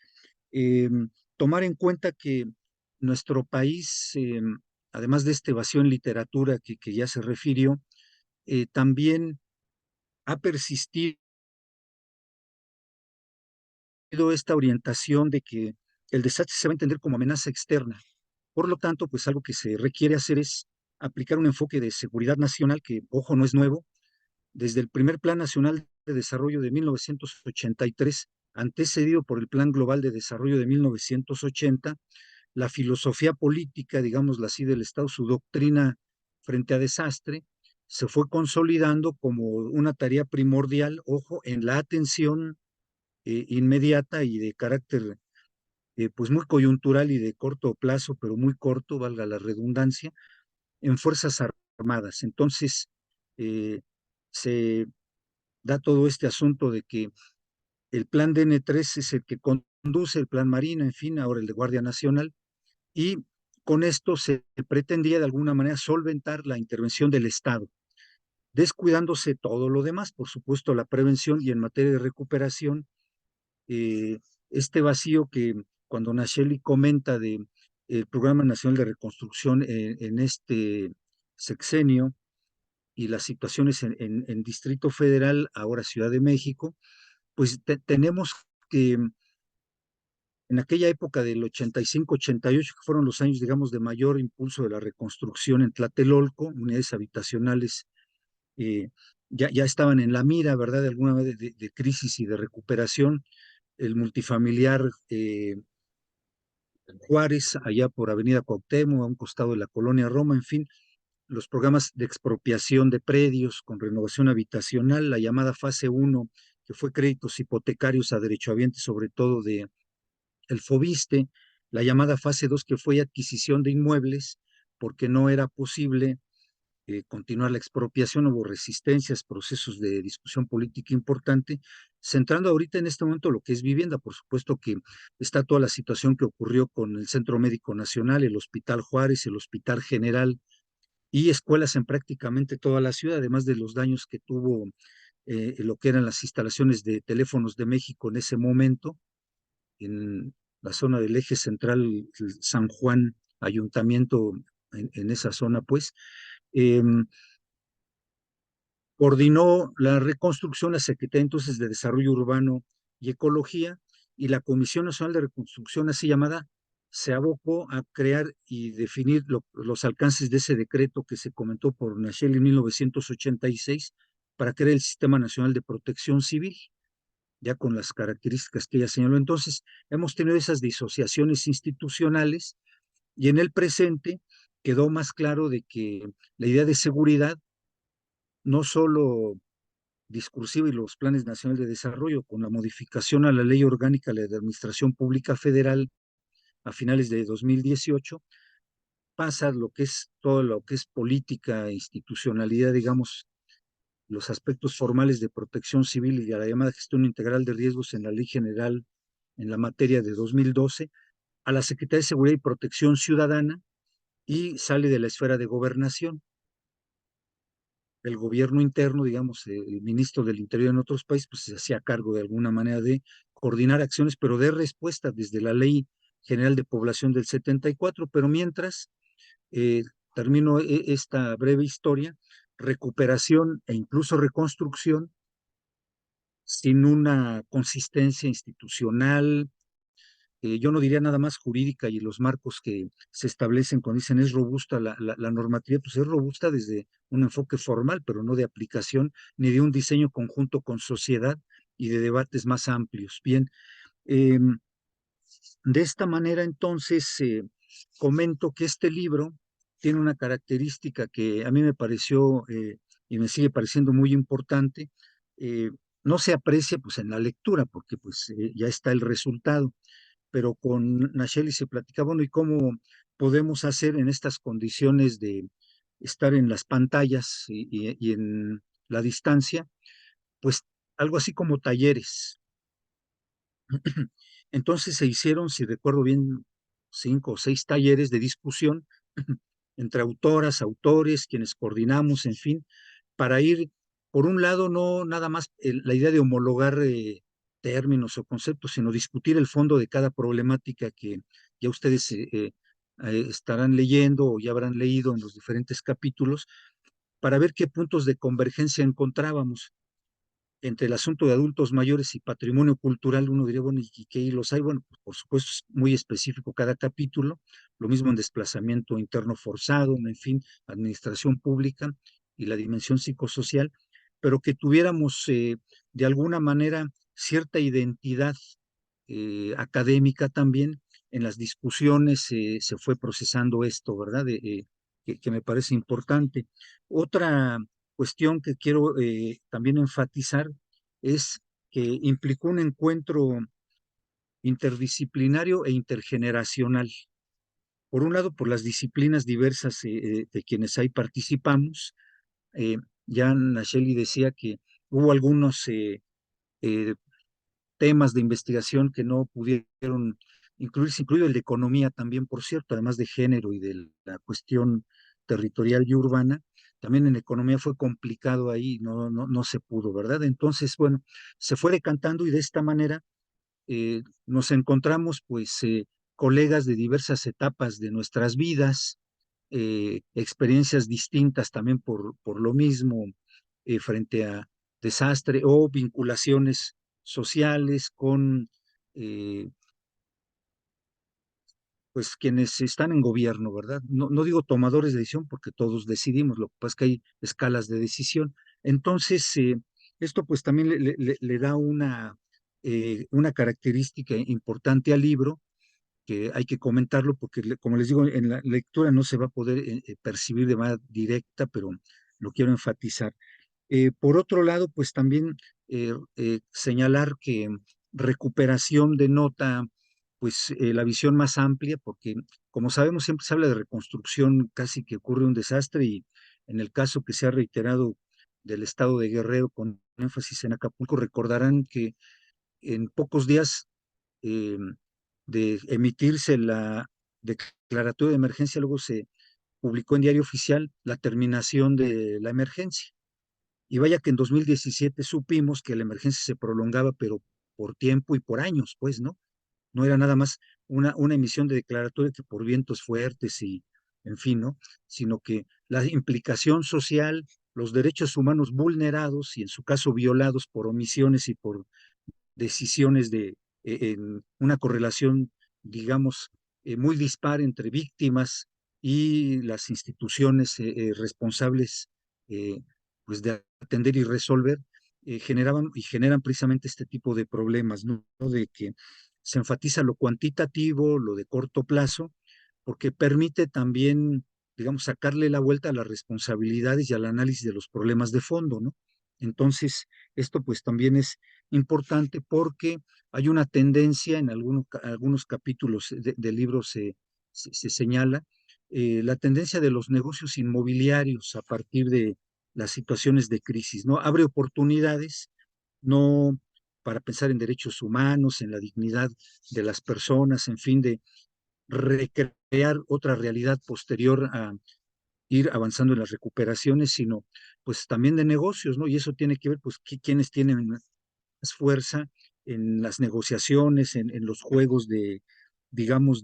eh, tomar en cuenta que nuestro país, además de esta evasión en literatura que ya se refirió, también ha persistido esta orientación de que el desastre se va a entender como amenaza externa. Por lo tanto, pues algo que se requiere hacer es aplicar un enfoque de seguridad nacional que, ojo, no es nuevo. Desde el primer Plan Nacional de Desarrollo de 1983, antecedido por el Plan Global de Desarrollo de 1980, la filosofía política, digámoslo así, del Estado, su doctrina frente a desastre, se fue consolidando como una tarea primordial, ojo, en la atención inmediata y de carácter pues muy coyuntural y de corto plazo, pero muy corto, valga la redundancia, en Fuerzas Armadas. Entonces, eh, se da todo este asunto de que el plan DN3 es el que conduce el plan Marina, en fin, ahora el de Guardia Nacional, y con esto se pretendía de alguna manera solventar la intervención del Estado, descuidándose todo lo demás, por supuesto, la prevención y en materia de recuperación, eh, este vacío que cuando Nacheli comenta de el Programa Nacional de Reconstrucción en este sexenio y las situaciones en Distrito Federal, ahora Ciudad de México, pues tenemos que en aquella época del 85-88, que fueron los años, digamos, de mayor impulso de la reconstrucción en Tlatelolco, unidades habitacionales eh, ya estaban en la mira, ¿verdad?, de alguna manera de crisis y de recuperación. El multifamiliar Juárez, allá por Avenida Cuauhtémoc, a un costado de la colonia Roma, en fin, los programas de expropiación de predios con renovación habitacional, la llamada fase 1, que fue créditos hipotecarios a derechohabientes, sobre todo de el Fobiste, la llamada fase 2, que fue adquisición de inmuebles, porque no era posible continuar la expropiación, hubo resistencias, procesos de discusión política importante, centrando ahorita en este momento lo que es vivienda. Por supuesto que está toda la situación que ocurrió con el Centro Médico Nacional, el Hospital Juárez, el Hospital General y escuelas en prácticamente toda la ciudad, además de los daños que tuvo lo que eran las instalaciones de Teléfonos de México en ese momento, en la zona del eje central, San Juan, ayuntamiento en esa zona, pues. Eh, Coordinó la reconstrucción la Secretaría entonces de Desarrollo Urbano y Ecología, y la Comisión Nacional de Reconstrucción, así llamada, se abocó a crear y definir los alcances de ese decreto que se comentó por Nacheli en 1986 para crear el Sistema Nacional de Protección Civil, ya con las características que ella señaló. Entonces, hemos tenido esas disociaciones institucionales y en el presente quedó más claro de que la idea de seguridad no solo discursiva y los planes nacionales de desarrollo, con la modificación a la Ley Orgánica de la Administración Pública Federal a finales de 2018, pasa lo que es todo lo que es política, institucionalidad, digamos, los aspectos formales de protección civil y a la llamada gestión integral de riesgos en la Ley General en la materia de 2012, a la Secretaría de Seguridad y Protección Ciudadana y sale de la esfera de gobernación. El gobierno interno, digamos, el ministro del Interior en otros países, pues se hacía cargo de alguna manera de coordinar acciones, pero de respuesta desde la Ley General de Población del 74. Pero mientras, eh, termino esta breve historia, recuperación e incluso reconstrucción sin una consistencia institucional, yo no diría nada más jurídica y los marcos que se establecen cuando dicen es robusta la normatividad, pues es robusta desde un enfoque formal, pero no de aplicación ni de un diseño conjunto con sociedad y de debates más amplios. Bien, de esta manera entonces comento que este libro tiene una característica que a mí me pareció y me sigue pareciendo muy importante. eh, no se aprecia pues en la lectura porque pues ya está el resultado, pero con Nacheli se platicaba, bueno, ¿y cómo podemos hacer en estas condiciones de estar en las pantallas y en la distancia? Pues algo así como talleres. Entonces se hicieron, si recuerdo bien, 5 o 6 talleres de discusión entre autoras, autores, quienes coordinamos, en fin, para ir, por un lado, no nada más la idea de homologar términos o conceptos, sino discutir el fondo de cada problemática que ya ustedes estarán leyendo o ya habrán leído en los diferentes capítulos, para ver qué puntos de convergencia encontrábamos entre el asunto de adultos mayores y patrimonio cultural. Uno diría, bueno, ¿y qué hilos hay? Bueno, pues por supuesto es muy específico cada capítulo, lo mismo en desplazamiento interno forzado, en fin, administración pública y la dimensión psicosocial, pero que tuviéramos de alguna manera cierta identidad académica también. En las discusiones se fue procesando esto, ¿verdad? Que me parece importante. Otra cuestión que quiero también enfatizar es que implicó un encuentro interdisciplinario e intergeneracional. Por un lado, por las disciplinas diversas de quienes ahí participamos. Eh, ya Nacheli decía que hubo algunos eh, temas de investigación que no pudieron incluirse, incluido el de economía también, por cierto, además de género y de la cuestión territorial y urbana. También en economía fue complicado ahí, no se pudo, ¿verdad? Entonces, bueno, se fue decantando y de esta manera nos encontramos pues colegas de diversas etapas de nuestras vidas, experiencias distintas también por lo mismo, frente a desastre o vinculaciones sociales con eh, pues quienes están en gobierno, ¿verdad? No digo tomadores de decisión porque todos decidimos, lo que pasa es que hay escalas de decisión. Entonces, esto pues también le da una característica importante al libro, que hay que comentarlo porque, como les digo, en la lectura no se va a poder percibir de manera directa, pero lo quiero enfatizar. Por otro lado, pues también señalar que recuperación denota pues la visión más amplia, porque como sabemos siempre se habla de reconstrucción, casi que ocurre un desastre y en el caso que se ha reiterado del estado de Guerrero con énfasis en Acapulco, recordarán que en pocos días eh, de emitirse la declaratoria de emergencia, luego se publicó en Diario Oficial la terminación de la emergencia. Y vaya que en 2017 supimos que la emergencia se prolongaba, pero por tiempo y por años, pues, ¿no? No era nada más una emisión de declaratoria que por vientos fuertes y, en fin, ¿no? Sino que la implicación social, los derechos humanos vulnerados y en su caso violados por omisiones y por decisiones en una correlación, digamos, muy dispar entre víctimas y las instituciones responsables, eh, pues de atender y resolver, generaban y generan precisamente este tipo de problemas, ¿no? De que se enfatiza lo cuantitativo, lo de corto plazo, porque permite también, digamos, sacarle la vuelta a las responsabilidades y al análisis de los problemas de fondo, ¿no? Entonces, esto pues también es importante porque hay una tendencia en algunos capítulos del libro se señala la tendencia de los negocios inmobiliarios a partir de las situaciones de crisis, ¿no? Abre oportunidades, no para pensar en derechos humanos, en la dignidad de las personas, en fin, de recrear otra realidad posterior a ir avanzando en las recuperaciones, sino pues también de negocios, ¿no? Y eso tiene que ver, pues, quiénes tienen más fuerza en las negociaciones, en los juegos de, digamos,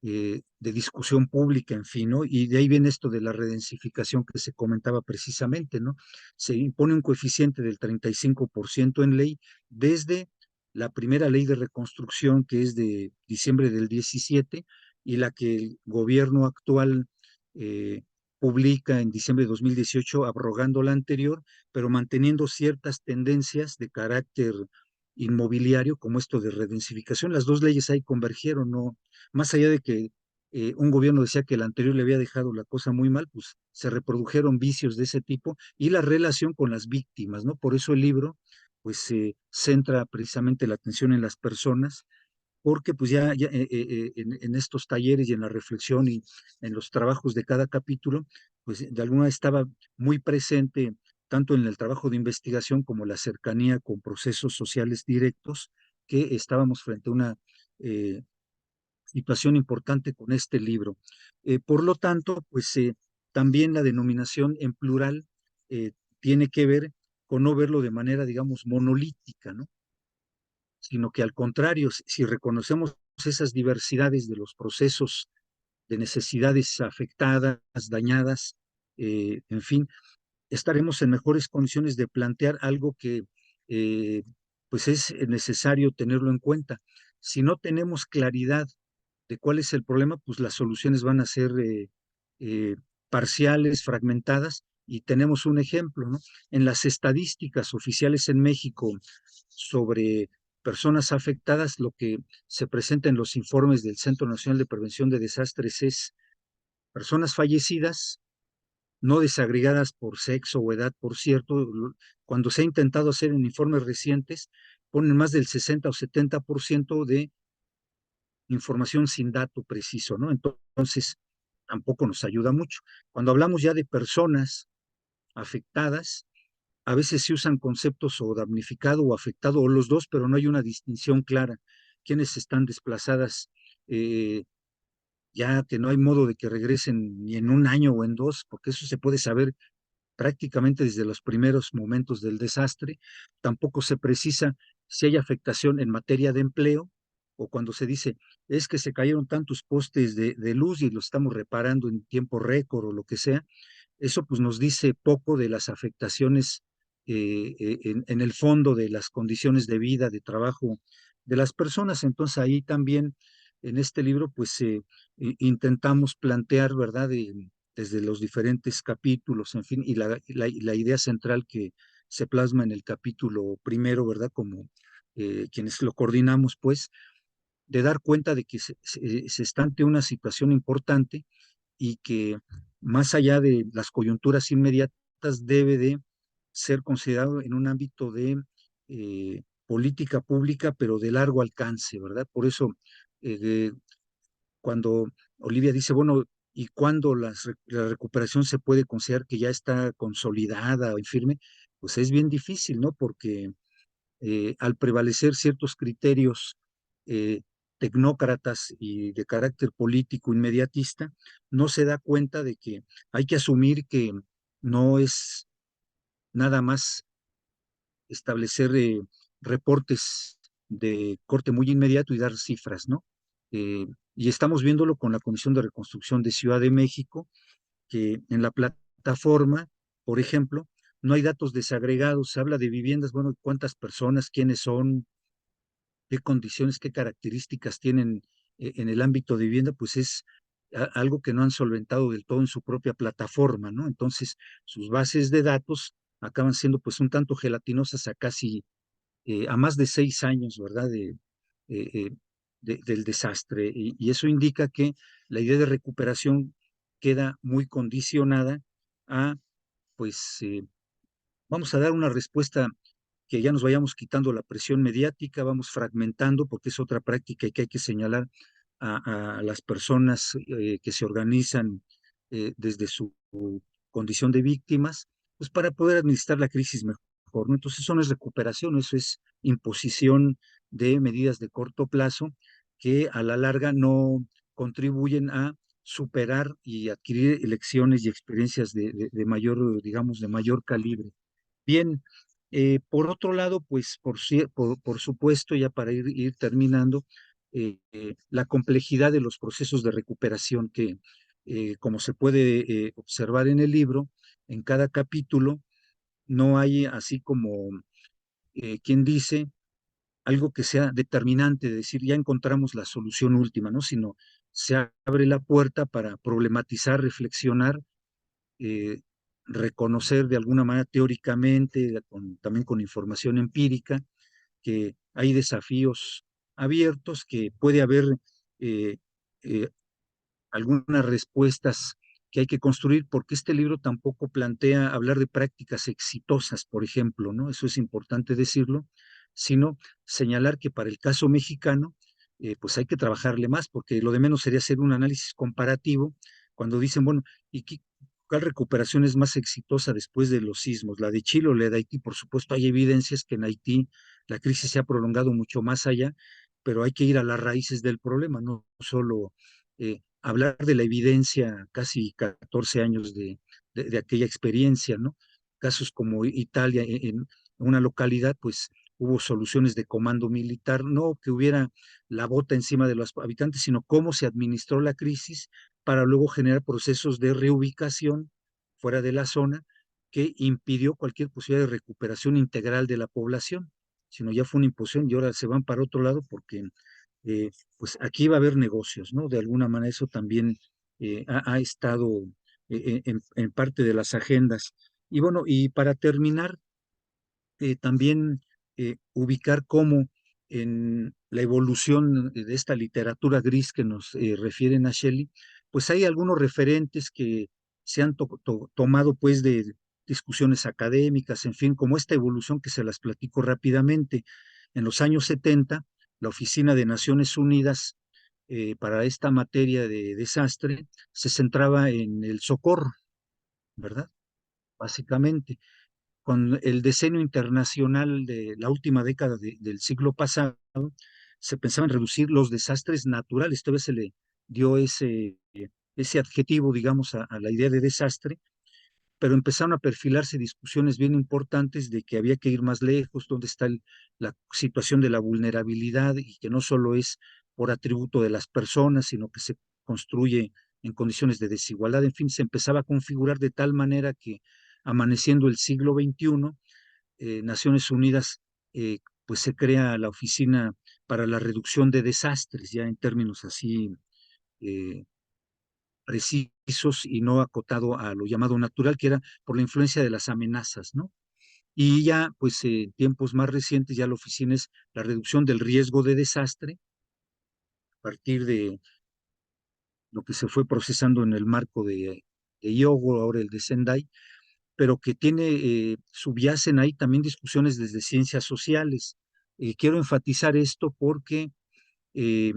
de discusión pública, en fin, ¿no? Y de ahí viene esto de la redensificación que se comentaba precisamente, ¿no? Se impone un coeficiente del 35% en ley desde la primera ley de reconstrucción, que es de diciembre del 17, y la que el gobierno actual publica en diciembre de 2018, abrogando la anterior, pero manteniendo ciertas tendencias de carácter inmobiliario, como esto de redensificación. Las dos leyes ahí convergieron, ¿no? Más allá de que un gobierno decía que el anterior le había dejado la cosa muy mal, pues se reprodujeron vicios de ese tipo y la relación con las víctimas, ¿no? Por eso el libro, pues, se centra precisamente la atención en las personas, porque pues en estos talleres y en la reflexión y en los trabajos de cada capítulo, pues de alguna manera estaba muy presente tanto en el trabajo de investigación como la cercanía con procesos sociales directos, que estábamos frente a una eh, situación importante con este libro. Por lo tanto, pues también la denominación en plural tiene que ver con no verlo de manera, digamos, monolítica, ¿no? Sino que al contrario, si reconocemos esas diversidades de los procesos de necesidades afectadas, dañadas, en fin, estaremos en mejores condiciones de plantear algo que eh, pues es necesario tenerlo en cuenta. Si no tenemos claridad de cuál es el problema, pues las soluciones van a ser eh, parciales, fragmentadas, y tenemos un ejemplo, ¿no? En las estadísticas oficiales en México sobre personas afectadas, lo que se presenta en los informes del Centro Nacional de Prevención de Desastres es personas fallecidas, no desagregadas por sexo o edad, por cierto. Cuando se ha intentado hacer en informes recientes, ponen más del 60 o 70% de información sin dato preciso, ¿no? Entonces, tampoco nos ayuda mucho. Cuando hablamos ya de personas afectadas, a veces se usan conceptos o damnificado o afectado, o los dos, pero no hay una distinción clara. Quienes están desplazadas, eh, ya que no hay modo de que regresen ni en un año o en dos, porque eso se puede saber prácticamente desde los primeros momentos del desastre. Tampoco se precisa si hay afectación en materia de empleo, o cuando se dice es que se cayeron tantos postes de luz y los estamos reparando en tiempo récord o lo que sea. Eso pues nos dice poco de las afectaciones en el fondo de las condiciones de vida, de trabajo de las personas. Entonces ahí también en este libro pues intentamos plantear, ¿verdad? Desde los diferentes capítulos, en fin, y la idea central que se plasma en el capítulo primero, ¿verdad? Como quienes lo coordinamos, pues, de dar cuenta de que se está ante una situación importante y que más allá de las coyunturas inmediatas debe de ser considerado en un ámbito de política pública, pero de largo alcance, ¿verdad? Por eso, eh, cuando Olivia dice, bueno, ¿y cuándo la recuperación se puede considerar que ya está consolidada y firme? Pues es bien difícil, ¿no? Porque al prevalecer ciertos criterios eh, tecnócratas y de carácter político inmediatista, no se da cuenta de que hay que asumir que no es nada más establecer reportes de corte muy inmediato y dar cifras, ¿no? Y estamos viéndolo con la Comisión de Reconstrucción de Ciudad de México, que en la plataforma, por ejemplo, no hay datos desagregados, se habla de viviendas, bueno, cuántas personas, quiénes son, qué condiciones, qué características tienen en el ámbito de vivienda, pues es algo que no han solventado del todo en su propia plataforma, ¿no? Entonces, sus bases de datos acaban siendo pues un tanto gelatinosas a casi, a más de 6 años, ¿verdad? Eh, eh, del desastre. Y eso indica que la idea de recuperación queda muy condicionada a, pues, vamos a dar una respuesta que ya nos vayamos quitando la presión mediática, vamos fragmentando, porque es otra práctica que hay que señalar a las personas que se organizan desde su condición de víctimas, pues para poder administrar la crisis mejor, ¿no? Entonces eso no es recuperación, eso es imposición de medidas de corto plazo que a la larga no contribuyen a superar y adquirir lecciones y experiencias de mayor, digamos, de mayor calibre. Bien, por otro lado, pues por supuesto, ya para ir terminando, la complejidad de los procesos de recuperación que, como se puede observar en el libro, en cada capítulo no hay así como quien dice algo que sea determinante, de decir, ya encontramos la solución última, ¿no? Sino se abre la puerta para problematizar, reflexionar, eh, reconocer de alguna manera teóricamente, también con información empírica, que hay desafíos abiertos, que puede haber eh, eh, algunas respuestas que hay que construir, porque este libro tampoco plantea hablar de prácticas exitosas, por ejemplo, ¿no? Eso es importante decirlo, sino señalar que para el caso mexicano, pues hay que trabajarle más, porque lo de menos sería hacer un análisis comparativo cuando dicen, bueno, ¿y cuál recuperación es más exitosa después de los sismos? ¿La de Chile o la de Haití? Por supuesto, hay evidencias que en Haití la crisis se ha prolongado mucho más allá, pero hay que ir a las raíces del problema, no solo hablar de la evidencia casi 14 años de aquella experiencia, ¿no? Casos como Italia, en una localidad, pues hubo soluciones de comando militar, no que hubiera la bota encima de los habitantes, sino cómo se administró la crisis para luego generar procesos de reubicación fuera de la zona que impidió cualquier posibilidad de recuperación integral de la población, sino ya fue una imposición y ahora se van para otro lado porque pues aquí va a haber negocios, ¿no? De alguna manera eso también ha estado en parte de las agendas. Y bueno, y para terminar, también ubicar cómo en la evolución de esta literatura gris que nos refieren a Shelley, pues hay algunos referentes que se han tomado pues de discusiones académicas, en fin, como esta evolución que se las platico rápidamente. En los años 70, la Oficina de Naciones Unidas para esta materia de desastre se centraba en el socorro, ¿verdad? Básicamente con el decenio internacional de la última década del siglo pasado, se pensaba en reducir los desastres naturales. Todavía se le dio ese adjetivo, digamos, a la idea de desastre, pero empezaron a perfilarse discusiones bien importantes de que había que ir más lejos, dónde está la situación de la vulnerabilidad y que no solo es por atributo de las personas, sino que se construye en condiciones de desigualdad. En fin, se empezaba a configurar de tal manera que amaneciendo el siglo XXI, Naciones Unidas, pues se crea la Oficina para la Reducción de Desastres, ya en términos así eh, precisos y no acotado a lo llamado natural, que era por la influencia de las amenazas, ¿no? Y ya, pues en tiempos más recientes, ya la oficina es la reducción del riesgo de desastre a partir de lo que se fue procesando en el marco de Hyogo, ahora el de Sendai, pero que tiene, subyacen ahí también discusiones desde ciencias sociales. Quiero enfatizar esto porque eh,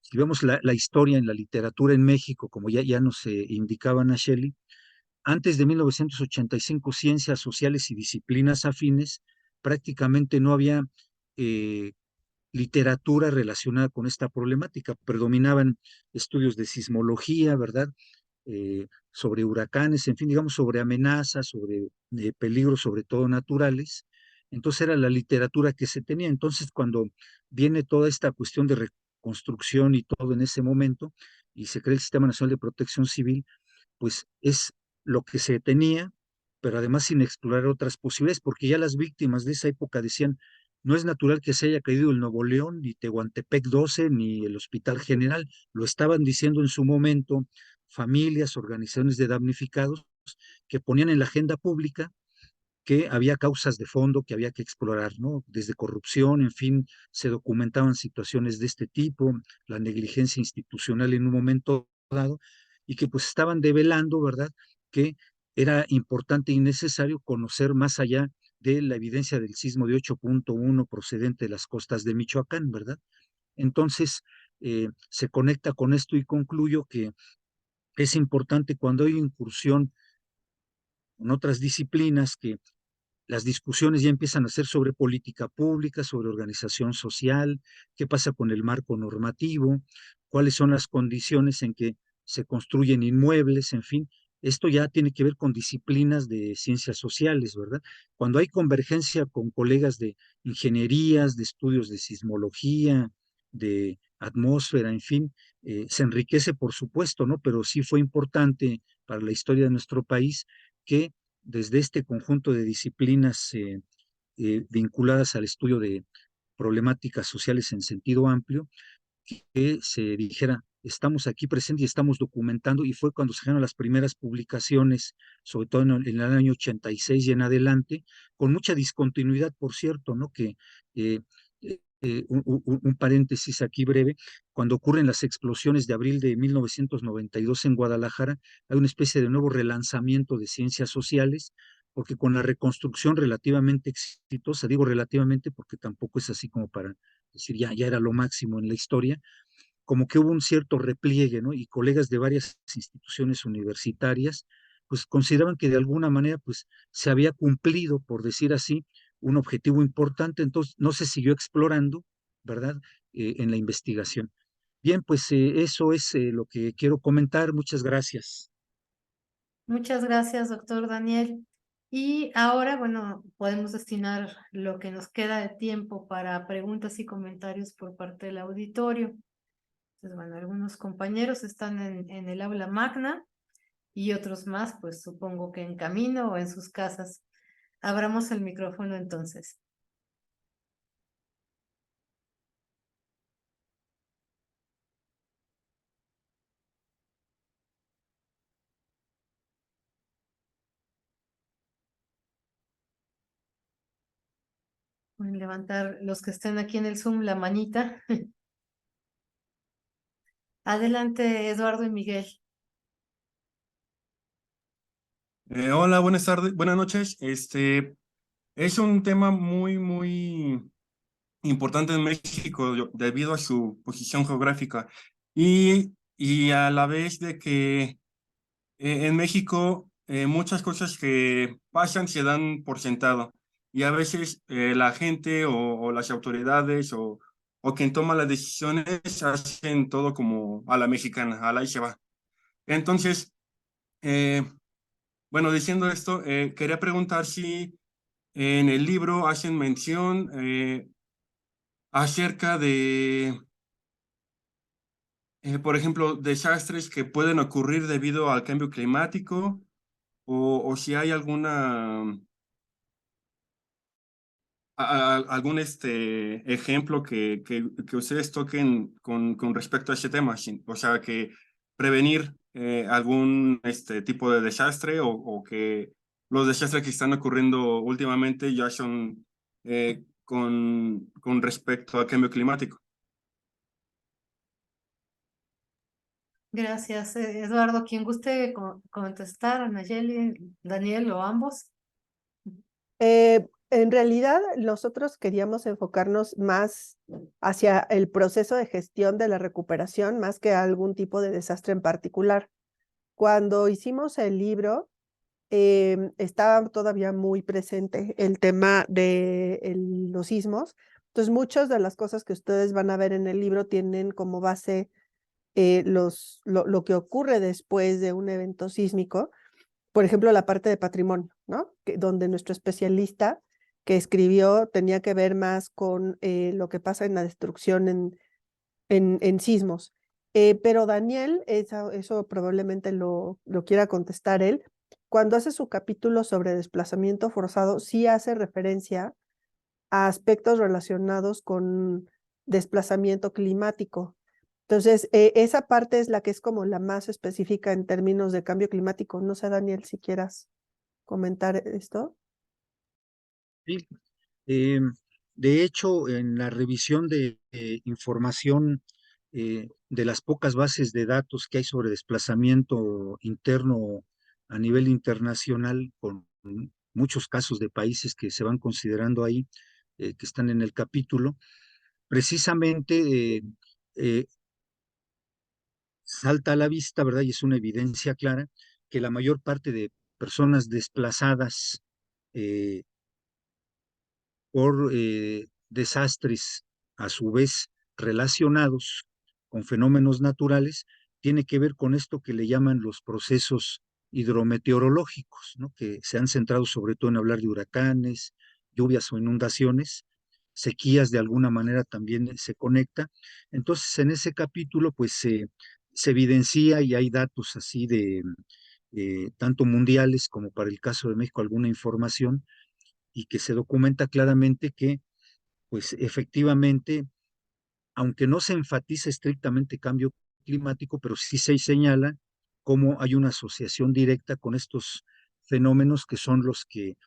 si vemos la historia en la literatura en México, como ya nos indicaba Ana Shelley, antes de 1985, ciencias sociales y disciplinas afines, prácticamente no había eh, literatura relacionada con esta problemática. Predominaban estudios de sismología, ¿verdad? Sobre huracanes, en fin, digamos, sobre amenazas, sobre peligros, sobre todo naturales. Entonces era la literatura que se tenía. Entonces, cuando viene toda esta cuestión de reconstrucción y todo en ese momento, y se crea el Sistema Nacional de Protección Civil, pues es lo que se tenía, pero además sin explorar otras posibilidades, porque ya las víctimas de esa época decían, no es natural que se haya caído el Nuevo León, ni Tehuantepec 12, ni el Hospital General, lo estaban diciendo en su momento familias, organizaciones de damnificados, que ponían en la agenda pública que había causas de fondo que había que explorar, ¿no? Desde corrupción, en fin, se documentaban situaciones de este tipo, la negligencia institucional en un momento dado, y que pues estaban develando, ¿verdad?, que era importante y necesario conocer más allá de la evidencia del sismo de 8.1 procedente de las costas de Michoacán, ¿verdad? Entonces, se conecta con esto y concluyo que es importante cuando hay incursión en otras disciplinas que las discusiones ya empiezan a ser sobre política pública, sobre organización social, qué pasa con el marco normativo, cuáles son las condiciones en que se construyen inmuebles, en fin. Esto ya tiene que ver con disciplinas de ciencias sociales, ¿verdad? Cuando hay convergencia con colegas de ingenierías, de estudios de sismología, de atmósfera, en fin, se enriquece por supuesto, ¿no? Pero sí fue importante para la historia de nuestro país que desde este conjunto de disciplinas vinculadas al estudio de problemáticas sociales en sentido amplio, que se dijera, estamos aquí presentes y estamos documentando, y fue cuando se generan las primeras publicaciones, sobre todo en el año 86 y en adelante, con mucha discontinuidad, por cierto, ¿no? Que eh, un paréntesis aquí breve, cuando ocurren las explosiones de abril de 1992 en Guadalajara, hay una especie de nuevo relanzamiento de ciencias sociales, porque con la reconstrucción relativamente exitosa, digo relativamente porque tampoco es así como para decir ya era lo máximo en la historia, como que hubo un cierto repliegue, ¿no? Y colegas de varias instituciones universitarias, pues consideraban que de alguna manera, pues se había cumplido, por decir así, un objetivo importante, entonces no se siguió explorando, ¿verdad? En la investigación. Bien, pues eso es lo que quiero comentar. Muchas gracias. Muchas gracias, doctor Daniel. Y ahora, bueno, podemos destinar lo que nos queda de tiempo para preguntas y comentarios por parte del auditorio. Entonces, bueno, algunos compañeros están en el aula magna y otros más, pues supongo que en camino o en sus casas. Abramos el micrófono entonces. Pueden levantar los que estén aquí en el Zoom la manita. Adelante, Eduardo y Miguel. Hola, buenas tardes, buenas noches. Es un tema muy importante en México debido a su posición geográfica y a la vez de que en México muchas cosas que pasan se dan por sentado y a veces la gente o las autoridades o quien toma las decisiones hacen todo como a la mexicana, a la y se va. Entonces, eh, bueno, diciendo esto, quería preguntar si en el libro hacen mención acerca de, por ejemplo, desastres que pueden ocurrir debido al cambio climático o si hay algún ejemplo que ustedes toquen con respecto a ese tema, o sea, que prevenir algún tipo de desastre o que los desastres que están ocurriendo últimamente ya son con respecto al cambio climático. Gracias, Eduardo. Quien guste contestar, Nayeli, Daniel o ambos. En realidad, nosotros queríamos enfocarnos más hacia el proceso de gestión de la recuperación, más que algún tipo de desastre en particular. Cuando hicimos el libro, estaba todavía muy presente el tema de los sismos. Entonces, muchas de las cosas que ustedes van a ver en el libro tienen como base lo que ocurre después de un evento sísmico. Por ejemplo, la parte de patrimonio, ¿no? Donde nuestro especialista que escribió tenía que ver más con lo que pasa en la destrucción en sismos. Pero Daniel, eso probablemente lo quiera contestar él. Cuando hace su capítulo sobre desplazamiento forzado, sí hace referencia a aspectos relacionados con desplazamiento climático. Entonces, esa parte es la que es como la más específica en términos de cambio climático. No sé, Daniel, si quieras comentar esto. Sí. Eh, de hecho, en la revisión de información de las pocas bases de datos que hay sobre desplazamiento interno a nivel internacional, con muchos casos de países que se van considerando ahí, que están en el capítulo, precisamente eh, salta a la vista, ¿verdad? Y es una evidencia clara que la mayor parte de personas desplazadas eh, por desastres a su vez relacionados con fenómenos naturales, tiene que ver con esto que le llaman los procesos hidrometeorológicos, ¿no? Que se han centrado sobre todo en hablar de huracanes, lluvias o inundaciones. sequías de alguna manera también se conecta. Entonces, en ese capítulo, pues se evidencia y hay datos así de tanto mundiales como para el caso de México, alguna información y que se documenta claramente que, pues efectivamente, aunque no se enfatiza estrictamente cambio climático, pero sí se señala cómo hay una asociación directa con estos fenómenos que son los que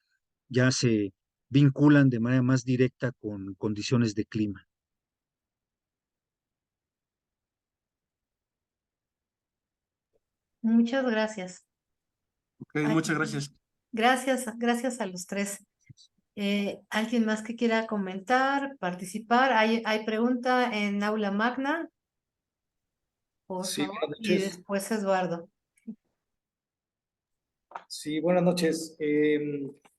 ya se vinculan de manera más directa con condiciones de clima. Muchas gracias. Ok, muchas gracias. Gracias a los tres. ¿Alguien más que quiera comentar, participar? ¿Hay pregunta en aula magna? Por Sí, favor, buenas y noches. después Eduardo. Sí, buenas noches.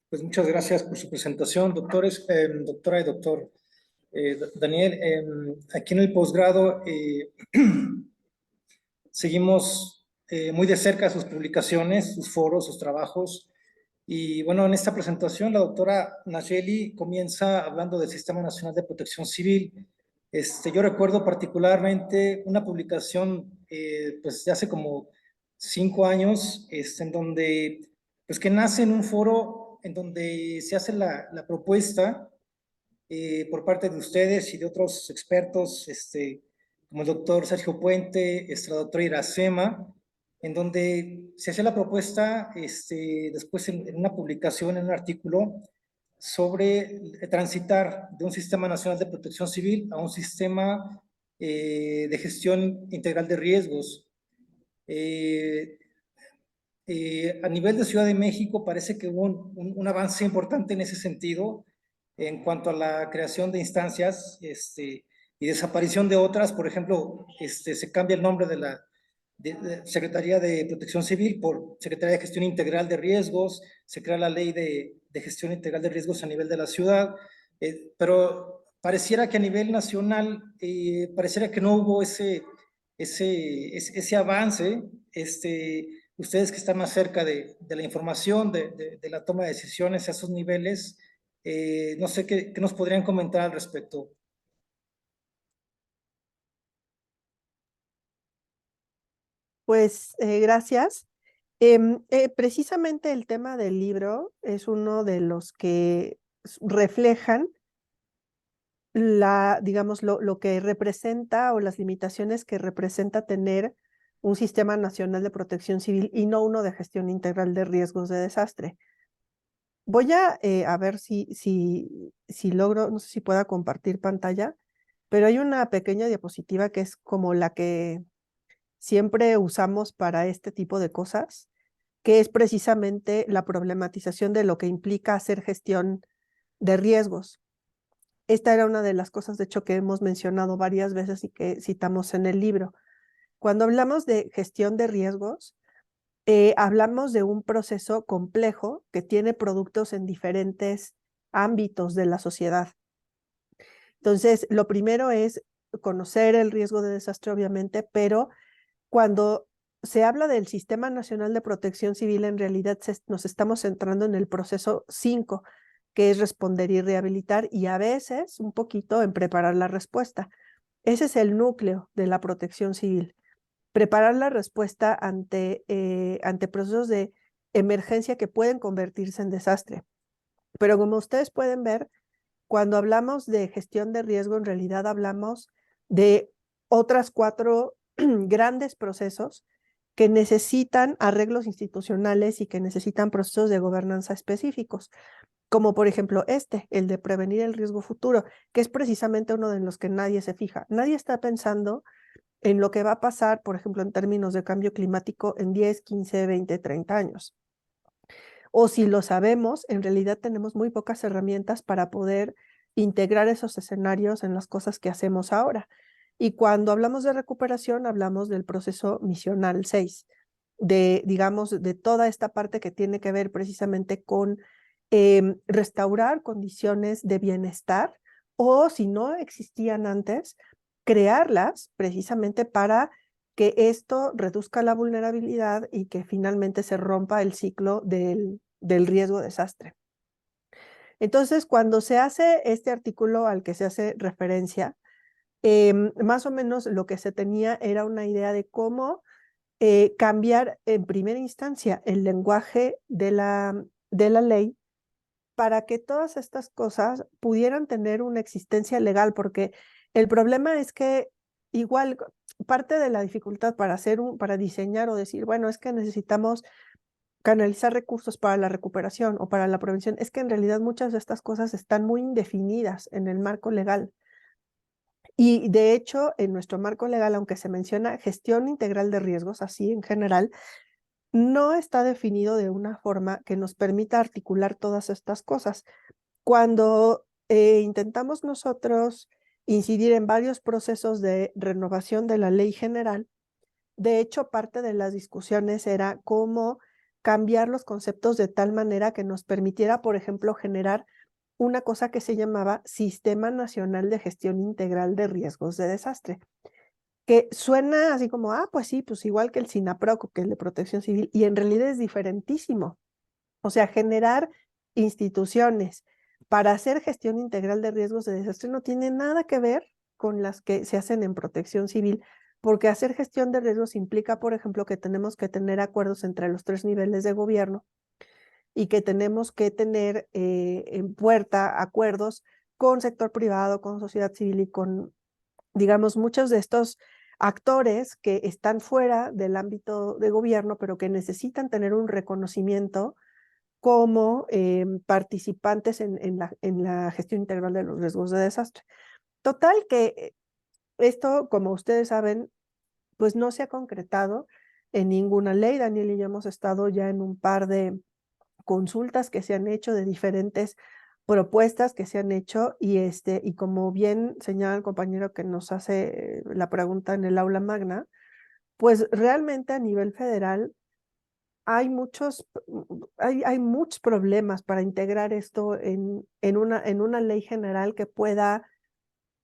Pues muchas gracias por su presentación, doctores, doctora y doctor Daniel. Aquí en el posgrado seguimos muy de cerca sus publicaciones, sus foros, sus trabajos. Y bueno, en esta presentación la doctora Nayeli comienza hablando del Sistema Nacional de Protección Civil. Yo recuerdo particularmente una publicación pues de hace como 5 años, en donde, pues que nace en un foro en donde se hace la propuesta por parte de ustedes y de otros expertos, como el doctor Sergio Puente, la doctora Iracema, en donde se hace la propuesta, después en una publicación, en un artículo, sobre transitar de un sistema nacional de protección civil a un sistema de gestión integral de riesgos. Eh, a nivel de Ciudad de México parece que hubo un avance importante en ese sentido en cuanto a la creación de instancias y desaparición de otras. Por ejemplo, se cambia el nombre de la Secretaría de Protección Civil por Secretaría de Gestión Integral de Riesgos, se crea la ley de gestión integral de riesgos a nivel de la ciudad, pero pareciera que a nivel nacional, pareciera que no hubo ese avance. Ustedes que están más cerca de la información, de la toma de decisiones a esos niveles, no sé qué nos podrían comentar al respecto. Pues gracias. Precisamente el tema del libro es uno de los que reflejan digamos, lo que representa o las limitaciones que representa tener un sistema nacional de protección civil y no uno de gestión integral de riesgos de desastre. Voy a ver si logro, no sé si pueda compartir pantalla, pero hay una pequeña diapositiva que es como la que siempre usamos para este tipo de cosas, que es precisamente la problematización de lo que implica hacer gestión de riesgos. Esta era una de las cosas, de hecho, que hemos mencionado varias veces y que citamos en el libro. Cuando hablamos de gestión de riesgos, hablamos de un proceso complejo que tiene productos en diferentes ámbitos de la sociedad. Entonces, lo primero es conocer el riesgo de desastre, obviamente, pero cuando se habla del Sistema Nacional de Protección Civil, en realidad nos estamos centrando en el proceso 5, que es responder y rehabilitar, y a veces un poquito en preparar la respuesta. Ese es el núcleo de la protección civil. Preparar la respuesta ante procesos de emergencia que pueden convertirse en desastre. Pero como ustedes pueden ver, cuando hablamos de gestión de riesgo, en realidad hablamos de otras 4 grandes procesos que necesitan arreglos institucionales y que necesitan procesos de gobernanza específicos, como por ejemplo el de prevenir el riesgo futuro, que es precisamente uno de los que nadie se fija. Nadie está pensando en lo que va a pasar, por ejemplo, en términos de cambio climático en 10, 15, 20, 30 años. O si lo sabemos, en realidad tenemos muy pocas herramientas para poder integrar esos escenarios en las cosas que hacemos ahora. Y cuando hablamos de recuperación, hablamos del proceso misional 6, digamos, de toda esta parte que tiene que ver precisamente con restaurar condiciones de bienestar, o si no existían antes, crearlas precisamente para que esto reduzca la vulnerabilidad y que finalmente se rompa el ciclo del riesgo desastre. Entonces, cuando se hace este artículo al que se hace referencia, más o menos lo que se tenía era una idea de cómo cambiar en primera instancia el lenguaje de la ley para que todas estas cosas pudieran tener una existencia legal, porque el problema es que igual parte de la dificultad para diseñar o decir, bueno, es que necesitamos canalizar recursos para la recuperación o para la prevención, es que en realidad muchas de estas cosas están muy indefinidas en el marco legal. Y de hecho, en nuestro marco legal, aunque se menciona gestión integral de riesgos, así en general, no está definido de una forma que nos permita articular todas estas cosas. Cuando intentamos nosotros incidir en varios procesos de renovación de la ley general, de hecho, parte de las discusiones era cómo cambiar los conceptos de tal manera que nos permitiera, por ejemplo, generar una cosa que se llamaba Sistema Nacional de Gestión Integral de Riesgos de Desastre, que suena así como, pues sí, pues igual que el SINAPROC, que el de Protección Civil, y en realidad es diferentísimo. O sea, generar instituciones para hacer gestión integral de riesgos de desastre no tiene nada que ver con las que se hacen en Protección Civil, porque hacer gestión de riesgos implica, por ejemplo, que tenemos que tener acuerdos entre los 3 niveles de gobierno y que tenemos que tener en puerta acuerdos con sector privado, con sociedad civil y con, digamos, muchos de estos actores que están fuera del ámbito de gobierno, pero que necesitan tener un reconocimiento como participantes en la gestión integral de los riesgos de desastre. Total que esto, como ustedes saben, pues no se ha concretado en ninguna ley. Daniel y yo hemos estado ya en un par de consultas que se han hecho de diferentes propuestas que se han hecho y como bien señala el compañero que nos hace la pregunta en el aula magna, pues realmente a nivel federal hay muchos problemas para integrar esto en una ley general que pueda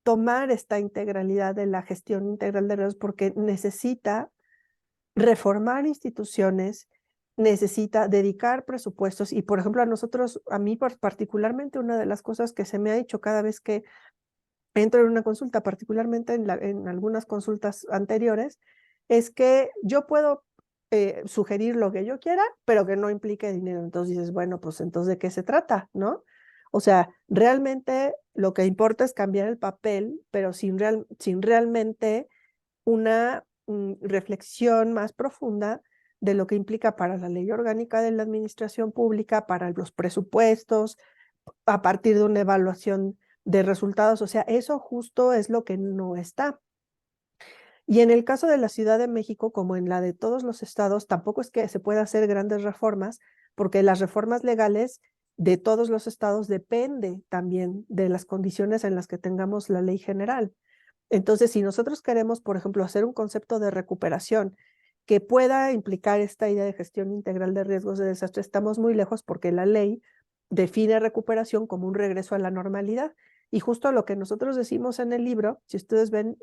tomar esta integralidad de la gestión integral de riesgos, porque necesita reformar instituciones, necesita dedicar presupuestos y, por ejemplo, a mí particularmente, una de las cosas que se me ha hecho cada vez que entro en una consulta, particularmente en algunas consultas anteriores, es que yo puedo sugerir lo que yo quiera, pero que no implique dinero. Entonces dices, bueno, pues entonces ¿de qué se trata? ¿No? O sea, realmente lo que importa es cambiar el papel, pero sin realmente una reflexión más profunda de lo que implica para la ley orgánica de la administración pública, para los presupuestos, a partir de una evaluación de resultados. O sea, eso justo es lo que no está. Y en el caso de la Ciudad de México, como en la de todos los estados, tampoco es que se pueda hacer grandes reformas, porque las reformas legales de todos los estados depende también de las condiciones en las que tengamos la ley general. Entonces, si nosotros queremos, por ejemplo, hacer un concepto de recuperación que pueda implicar esta idea de gestión integral de riesgos de desastre, estamos muy lejos porque la ley define recuperación como un regreso a la normalidad. Y justo lo que nosotros decimos en el libro, si ustedes ven,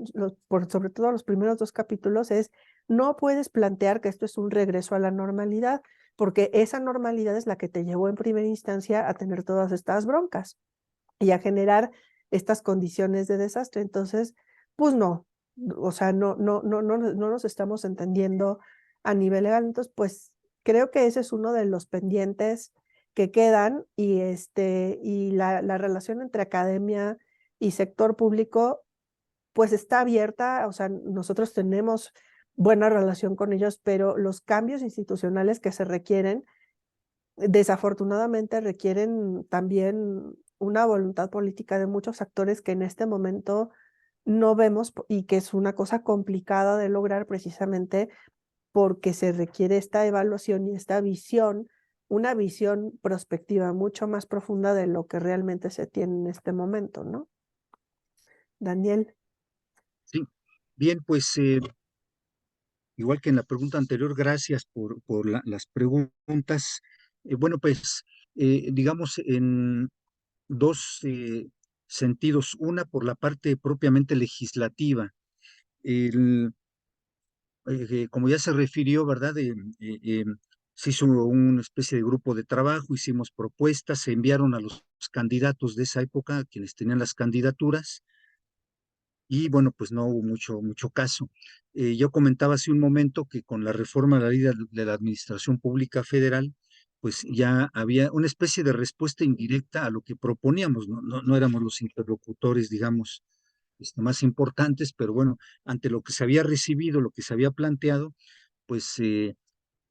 sobre todo los primeros 2 capítulos, es no puedes plantear que esto es un regreso a la normalidad, porque esa normalidad es la que te llevó en primera instancia a tener todas estas broncas y a generar estas condiciones de desastre. Entonces, pues no, o sea, no nos estamos entendiendo a nivel legal. Entonces, pues creo que ese es uno de los pendientes que quedan y la relación entre academia y sector público, pues está abierta. O sea, nosotros tenemos buena relación con ellos, pero los cambios institucionales que se requieren, desafortunadamente requieren también una voluntad política de muchos actores que en este momento no vemos y que es una cosa complicada de lograr precisamente porque se requiere esta evaluación y esta visión, una visión prospectiva mucho más profunda de lo que realmente se tiene en este momento, ¿no? Daniel. Sí, bien, pues igual que en la pregunta anterior, gracias por las preguntas. Bueno, pues digamos en 2 sentidos. Una, por la parte propiamente legislativa. El, como ya se refirió, ¿verdad? se hizo una especie de grupo de trabajo, hicimos propuestas, se enviaron a los candidatos de esa época, quienes tenían las candidaturas, y bueno, pues no hubo mucho caso. Yo comentaba hace un momento que con la reforma a la ley de la Administración Pública Federal, pues ya había una especie de respuesta indirecta a lo que proponíamos, no éramos los interlocutores, digamos, más importantes, pero bueno, ante lo que se había recibido, lo que se había planteado, pues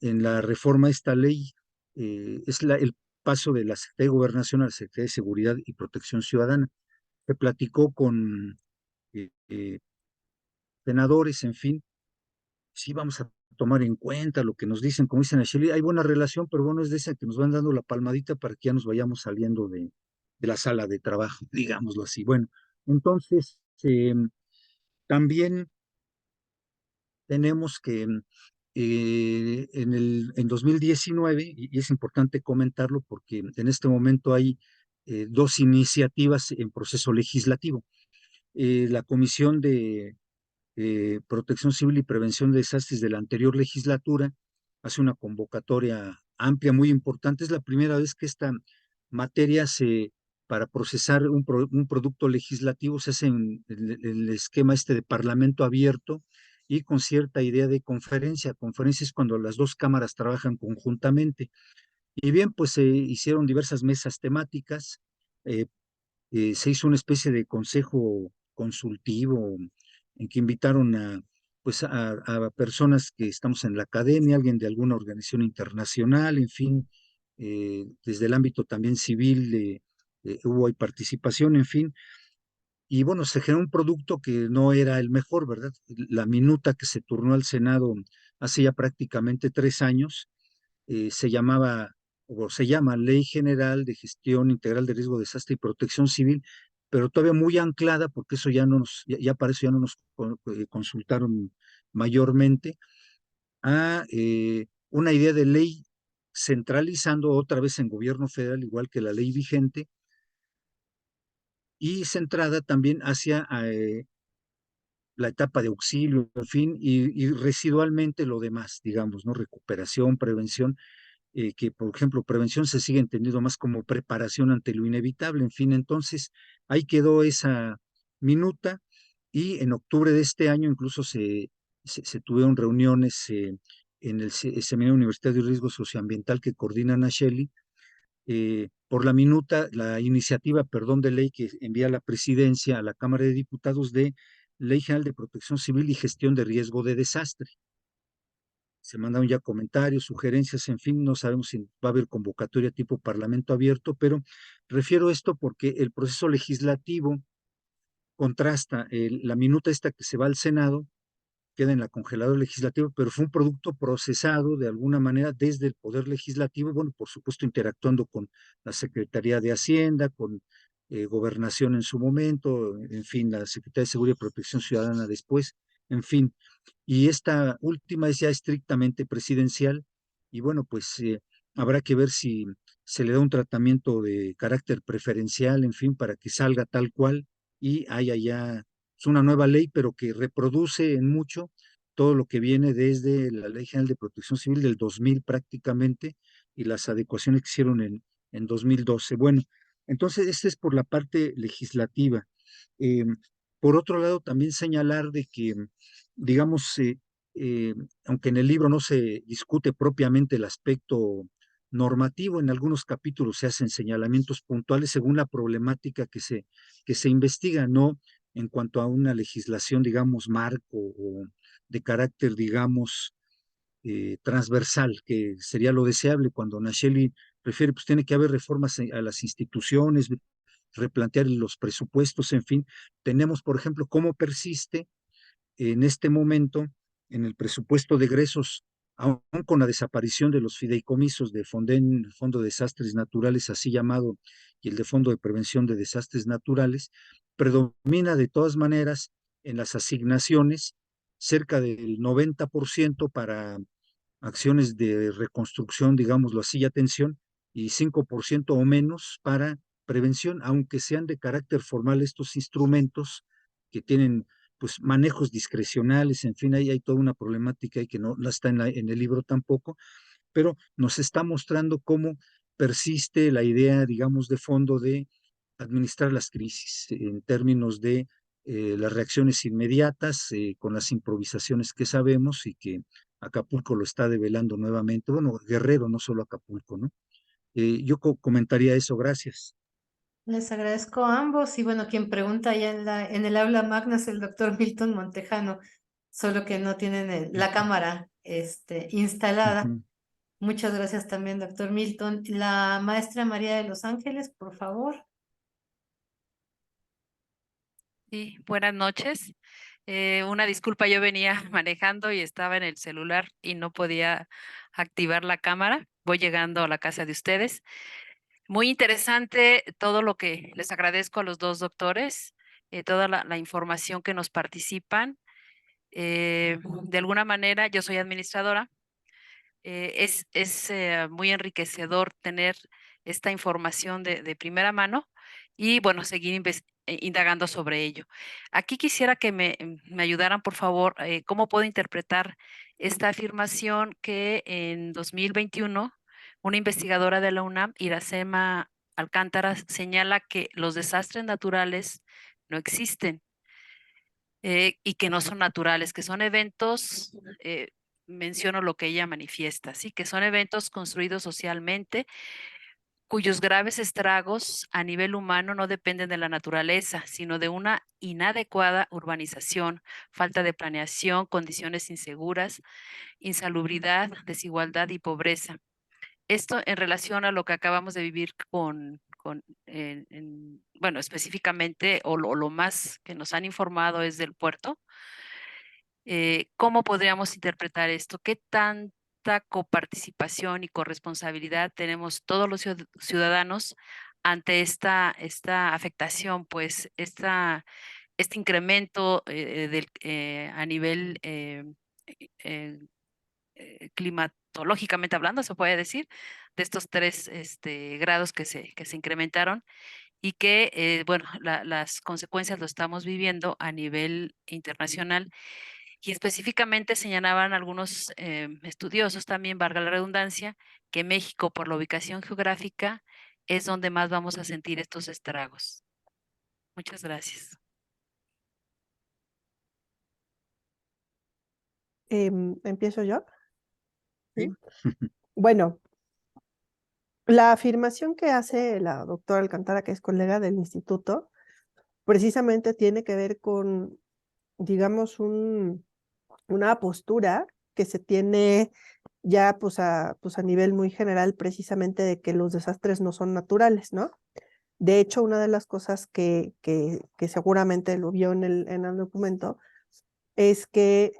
en la reforma a esta ley es el paso de la Secretaría de Gobernación a la Secretaría de Seguridad y Protección Ciudadana. Se platicó con eh, eh, senadores, en fin, sí vamos a tomar en cuenta lo que nos dicen, como dicen a Shelley, hay buena relación, pero bueno, es de esa que nos van dando la palmadita para que ya nos vayamos saliendo de la sala de trabajo, digámoslo así. Bueno, entonces, también tenemos que en 2019, y es importante comentarlo porque en este momento hay dos iniciativas en proceso legislativo. La Comisión de Protección Civil y Prevención de Desastres de la anterior legislatura hace una convocatoria amplia, muy importante. Es la primera vez que esta materia para procesar un producto legislativo se hace en el esquema de parlamento abierto y con cierta idea de conferencia. Conferencia es cuando las dos cámaras trabajan conjuntamente. Y bien, pues se hicieron diversas mesas temáticas, eh, se hizo una especie de consejo consultivo en que invitaron pues a personas que estamos en la academia, alguien de alguna organización internacional, en fin, desde el ámbito también civil hubo participación, en fin, y bueno, se generó un producto que no era el mejor, ¿verdad? La minuta que se turnó al Senado hace ya prácticamente 3 años se llamaba o se llama Ley General de Gestión Integral de Riesgo, Desastre y Protección Civil, pero todavía muy anclada, porque eso ya para eso ya no nos consultaron mayormente, a una idea de ley centralizando otra vez en gobierno federal, igual que la ley vigente, y centrada también hacia la etapa de auxilio, en fin, y residualmente lo demás, digamos, ¿no? Recuperación, prevención, que por ejemplo prevención se sigue entendiendo más como preparación ante lo inevitable, en fin, entonces ahí quedó esa minuta y en octubre de este año incluso se tuvieron reuniones en el Seminario Universitario de Riesgo Socioambiental que coordina Nacheli, por la minuta, la iniciativa, perdón, de ley que envía la presidencia a la Cámara de Diputados de Ley General de Protección Civil y Gestión de Riesgo de Desastre. Se mandaron ya comentarios, sugerencias, en fin, no sabemos si va a haber convocatoria tipo parlamento abierto, pero refiero esto porque el proceso legislativo contrasta la minuta esta que se va al Senado, queda en la congeladora legislativa, pero fue un producto procesado de alguna manera desde el Poder Legislativo, bueno, por supuesto interactuando con la Secretaría de Hacienda, con Gobernación en su momento, en fin, la Secretaría de Seguridad y Protección Ciudadana después, en fin. Y esta última es ya estrictamente presidencial y bueno, pues habrá que ver si se le da un tratamiento de carácter preferencial, en fin, para que salga tal cual y haya ya es una nueva ley, pero que reproduce en mucho todo lo que viene desde la Ley General de Protección Civil del 2000 prácticamente y las adecuaciones que hicieron en 2012. Bueno, entonces esta es por la parte legislativa. Eh, por otro lado, también señalar de que, digamos, aunque en el libro no se discute propiamente el aspecto normativo, en algunos capítulos se hacen señalamientos puntuales según la problemática que se investiga, no en cuanto a una legislación, digamos, marco o de carácter, digamos, transversal, que sería lo deseable cuando Nacheli refiere, pues tiene que haber reformas a las instituciones, replantear los presupuestos, en fin. Tenemos, por ejemplo, cómo persiste en este momento en el presupuesto de egresos, aún con la desaparición de los fideicomisos de Fonden, Fondo de Desastres Naturales, así llamado, y el de Fondo de Prevención de Desastres Naturales, predomina de todas maneras en las asignaciones cerca del 90% para acciones de reconstrucción, digámoslo así, y atención, y 5% o menos para prevención, aunque sean de carácter formal estos instrumentos que tienen pues manejos discrecionales, en fin, ahí hay toda una problemática y que no está en el libro tampoco, pero nos está mostrando cómo persiste la idea, digamos, de fondo de administrar las crisis en términos de las reacciones inmediatas, con las improvisaciones que sabemos y que Acapulco lo está develando nuevamente. Bueno, Guerrero, no solo Acapulco, ¿no? Yo comentaría eso, gracias. Les agradezco a ambos y bueno, quien pregunta allá en el aula magna es el doctor Milton Montejano, solo que no tienen la cámara instalada. Ujú. Muchas gracias también, doctor Milton. La maestra María de los Ángeles, por favor. Sí, buenas noches. Una disculpa, yo venía manejando y estaba en el celular y no podía activar la cámara. Voy llegando a la casa de ustedes. Muy interesante todo lo que les agradezco a los dos doctores, toda la información que nos participan. De alguna manera, yo soy administradora. Es muy enriquecedor tener esta información de primera mano y bueno, seguir indagando sobre ello. Aquí quisiera que me ayudaran, por favor, cómo puedo interpretar esta afirmación que en 2021 una investigadora de la UNAM, Iracema Alcántara, señala que los desastres naturales no existen y que no son naturales, que son eventos, menciono lo que ella manifiesta, ¿sí? Que son eventos construidos socialmente cuyos graves estragos a nivel humano no dependen de la naturaleza, sino de una inadecuada urbanización, falta de planeación, condiciones inseguras, insalubridad, desigualdad y pobreza. Esto en relación a lo que acabamos de vivir bueno, específicamente, o lo más que nos han informado es del puerto. ¿Cómo podríamos interpretar esto? ¿Qué tanta coparticipación y corresponsabilidad tenemos todos los ciudadanos ante esta afectación, pues este incremento a nivel climatológicamente hablando, se puede decir, de estos 3 grados que se incrementaron y que, bueno, las consecuencias lo estamos viviendo a nivel internacional? Y específicamente señalaban algunos estudiosos también, valga la redundancia, que México, por la ubicación geográfica, es donde más vamos a sentir estos estragos. Muchas gracias. ¿Empiezo yo? Sí. Bueno, la afirmación que hace la doctora Alcántara, que es colega del instituto, precisamente tiene que ver con, digamos, una postura que se tiene ya pues a nivel muy general, precisamente de que los desastres no son naturales, ¿no? De hecho, una de las cosas que seguramente lo vio en el documento es que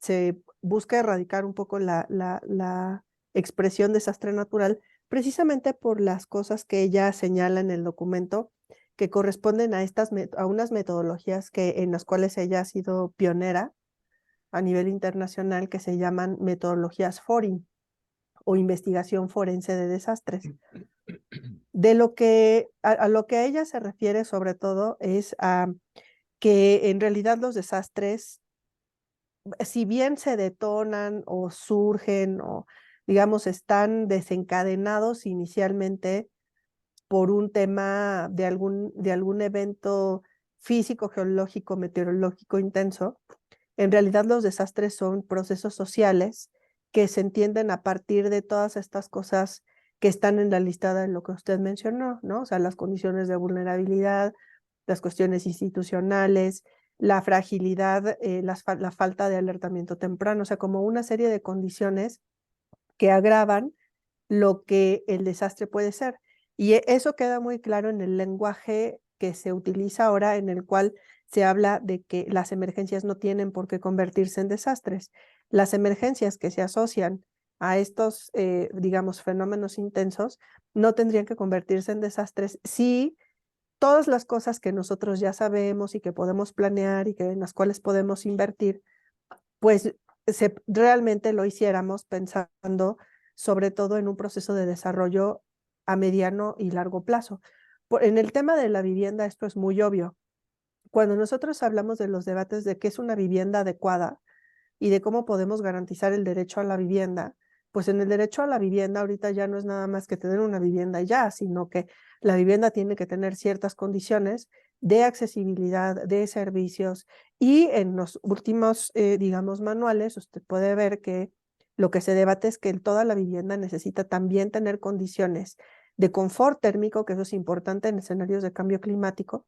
se busca erradicar un poco la expresión desastre natural, precisamente por las cosas que ella señala en el documento que corresponden a unas metodologías en las cuales ella ha sido pionera a nivel internacional, que se llaman metodologías FORIN o investigación forense de desastres. De lo que a lo que ella se refiere sobre todo es a que en realidad los desastres, si bien se detonan o surgen o digamos están desencadenados inicialmente por un tema de algún evento físico, geológico, meteorológico intenso, en realidad los desastres son procesos sociales que se entienden a partir de todas estas cosas que están en la listada de lo que usted mencionó, ¿no? O sea, las condiciones de vulnerabilidad, las cuestiones institucionales, la fragilidad, la falta de alertamiento temprano, o sea, como una serie de condiciones que agravan lo que el desastre puede ser. Y eso queda muy claro en el lenguaje que se utiliza ahora, en el cual se habla de que las emergencias no tienen por qué convertirse en desastres. Las emergencias que se asocian a estos, digamos, fenómenos intensos no tendrían que convertirse en desastres si todas las cosas que nosotros ya sabemos y que podemos planear y que en las cuales podemos invertir, pues realmente lo hiciéramos pensando sobre todo en un proceso de desarrollo a mediano y largo plazo. En el tema de la vivienda esto es muy obvio. Cuando nosotros hablamos de los debates de qué es una vivienda adecuada y de cómo podemos garantizar el derecho a la vivienda, pues en el derecho a la vivienda ahorita ya no es nada más que tener una vivienda y ya, sino que la vivienda tiene que tener ciertas condiciones de accesibilidad, de servicios, y en los últimos, digamos, manuales, usted puede ver que lo que se debate es que toda la vivienda necesita también tener condiciones de confort térmico, que eso es importante en escenarios de cambio climático,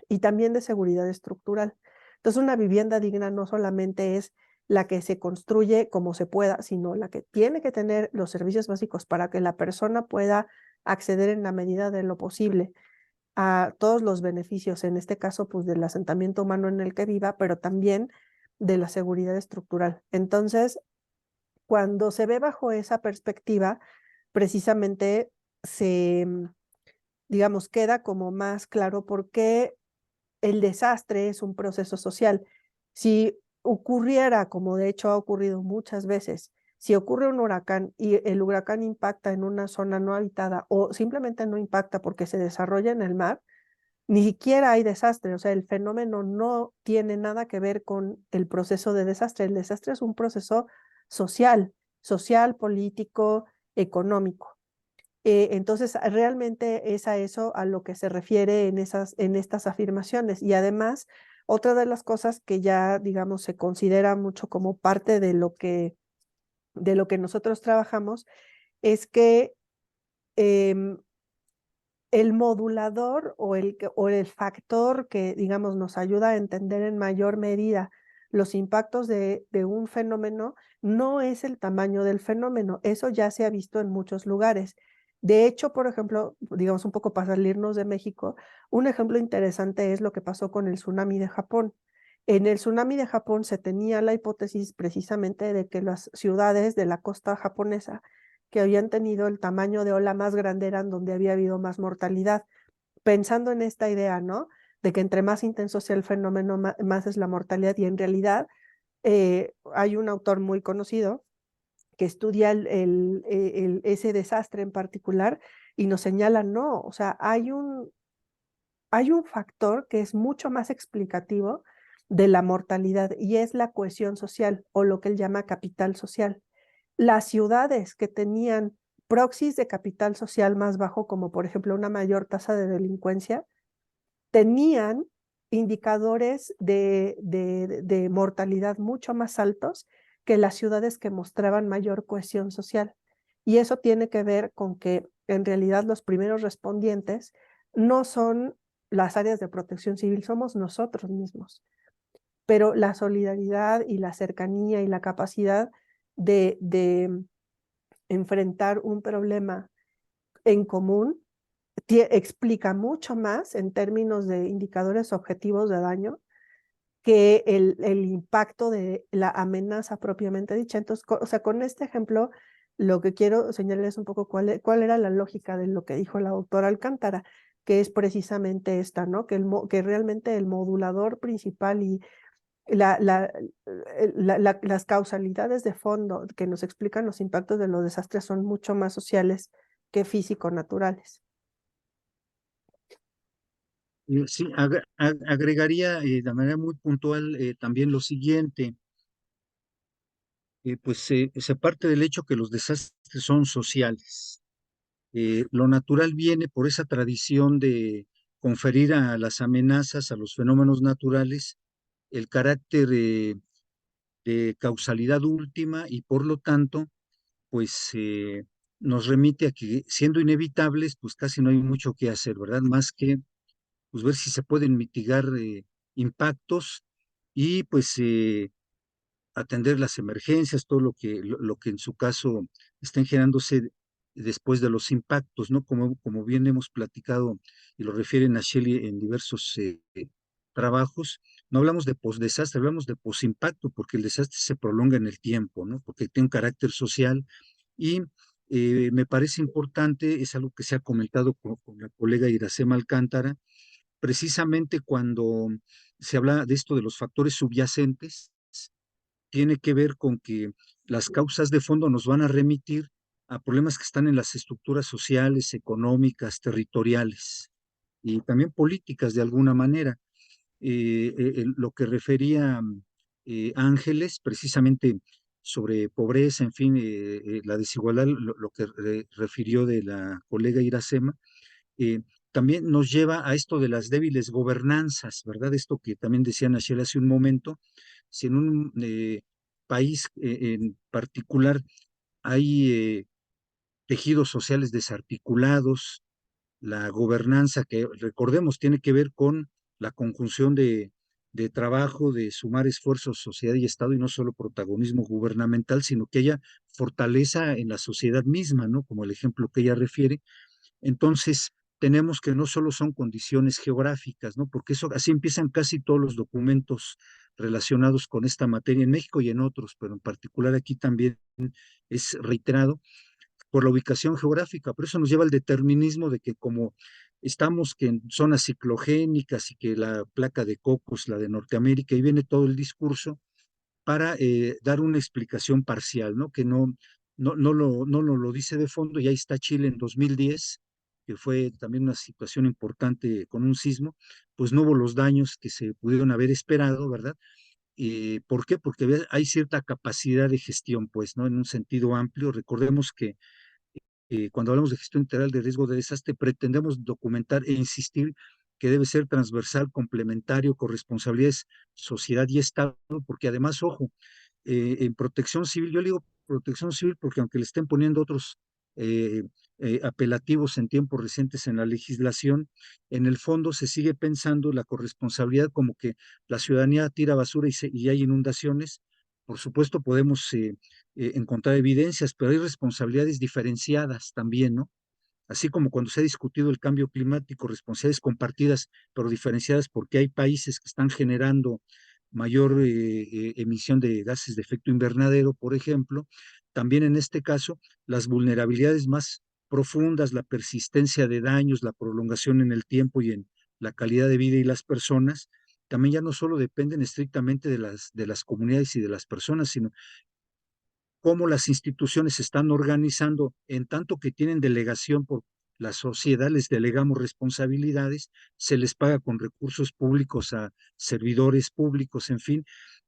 y también de seguridad estructural. Entonces, una vivienda digna no solamente es la que se construye como se pueda, sino la que tiene que tener los servicios básicos para que la persona pueda acceder en la medida de lo posible a todos los beneficios, en este caso, pues del asentamiento humano en el que viva, pero también de la seguridad estructural. Entonces, cuando se ve bajo esa perspectiva, precisamente se, digamos, queda como más claro por qué el desastre es un proceso social. Si ocurriera, como de hecho ha ocurrido muchas veces, si ocurre un huracán y el huracán impacta en una zona no habitada o simplemente no impacta porque se desarrolla en el mar, ni siquiera hay desastre. O sea, el fenómeno no tiene nada que ver con el proceso de desastre. El desastre es un proceso social, social, político, económico. Entonces, realmente es a eso a lo que se refiere en estas afirmaciones. Y además, otra de las cosas que ya, digamos, se considera mucho como parte de lo que nosotros trabajamos es que el modulador o el factor que, digamos, nos ayuda a entender en mayor medida los impactos de un fenómeno no es el tamaño del fenómeno. Eso ya se ha visto en muchos lugares. De hecho, por ejemplo, digamos un poco para salirnos de México, un ejemplo interesante es lo que pasó con el tsunami de Japón. En el tsunami de Japón se tenía la hipótesis precisamente de que las ciudades de la costa japonesa que habían tenido el tamaño de ola más grande eran donde había habido más mortalidad, pensando en esta idea, ¿no? De que entre más intenso sea el fenómeno, más es la mortalidad, y en realidad hay un autor muy conocido que estudia ese desastre en particular y nos señala, no, o sea, hay un factor que es mucho más explicativo de la mortalidad y es la cohesión social o lo que él llama capital social. Las ciudades que tenían proxies de capital social más bajo, como por ejemplo una mayor tasa de delincuencia, tenían indicadores de mortalidad mucho más altos que las ciudades que mostraban mayor cohesión social. Y eso tiene que ver con que en realidad los primeros respondientes no son las áreas de protección civil, somos nosotros mismos. Pero la solidaridad y la cercanía y la capacidad de enfrentar un problema en común explica mucho más en términos de indicadores objetivos de daño que el impacto de la amenaza propiamente dicha. Entonces, o sea, con este ejemplo, lo que quiero señalarles un poco cuál era la lógica de lo que dijo la doctora Alcántara, que es precisamente esta, ¿no? Que realmente el modulador principal y la, la, las causalidades de fondo que nos explican los impactos de los desastres son mucho más sociales que físico-naturales. Sí, agregaría de manera muy puntual también lo siguiente. Pues se parte del hecho que los desastres son sociales. Lo natural viene por esa tradición de conferir a las amenazas, a los fenómenos naturales, el carácter de causalidad última y por lo tanto, pues nos remite a que siendo inevitables, pues casi no hay mucho que hacer, ¿verdad? Más que pues ver si se pueden mitigar impactos y pues atender las emergencias, todo lo que en su caso estén generándose después de los impactos, ¿no? Como bien hemos platicado y lo refiere Nacheli en diversos trabajos, no hablamos de postdesastre, hablamos de posimpacto, porque el desastre se prolonga en el tiempo, ¿no? Porque tiene un carácter social y me parece importante, es algo que se ha comentado con la colega Iracema Alcántara, precisamente cuando se habla de esto de los factores subyacentes, tiene que ver con que las causas de fondo nos van a remitir a problemas que están en las estructuras sociales, económicas, territoriales y también políticas de alguna manera. Lo que refería Ángeles, precisamente sobre pobreza, en fin, la desigualdad, lo que refirió de la colega Iracema, eh, también nos lleva a esto de las débiles gobernanzas, ¿verdad? Esto que también decía Nachel hace un momento, si en un país en particular hay tejidos sociales desarticulados, la gobernanza que, recordemos, tiene que ver con la conjunción de trabajo, de sumar esfuerzos sociedad y Estado y no solo protagonismo gubernamental, sino que haya fortaleza en la sociedad misma, ¿no? Como el ejemplo que ella refiere. Entonces, tenemos que no solo son condiciones geográficas, ¿no? Porque eso, así empiezan casi todos los documentos relacionados con esta materia en México y en otros, pero en particular aquí también es reiterado por la ubicación geográfica. Por eso nos lleva al determinismo de que como estamos que en zonas ciclogénicas y que la placa de Cocos, la de Norteamérica, y viene todo el discurso para dar una explicación parcial, ¿no? Que no lo dice de fondo, y ahí está Chile en 2010, que fue también una situación importante con un sismo, pues no hubo los daños que se pudieron haber esperado, ¿verdad? ¿Por qué? Porque hay cierta capacidad de gestión, pues, ¿no? En un sentido amplio. Recordemos que cuando hablamos de gestión integral de riesgo de desastre, pretendemos documentar e insistir que debe ser transversal, complementario, con responsabilidades sociedad y Estado, porque además, ojo, en protección civil, yo le digo protección civil porque aunque le estén poniendo otros eh, apelativos en tiempos recientes en la legislación, en el fondo se sigue pensando la corresponsabilidad como que la ciudadanía tira basura y hay inundaciones. Por supuesto, podemos encontrar evidencias, pero hay responsabilidades diferenciadas también, ¿no? Así como cuando se ha discutido el cambio climático, responsabilidades compartidas, pero diferenciadas porque hay países que están generando mayor emisión de gases de efecto invernadero, por ejemplo, también en este caso, las vulnerabilidades más profundas, la persistencia de daños, la prolongación en el tiempo y en la calidad de vida y las personas, también ya no solo dependen estrictamente de las comunidades y de las personas, sino cómo las instituciones se están organizando en tanto que tienen delegación por la sociedad, les delegamos responsabilidades, se les paga con recursos públicos a servidores públicos, en fin.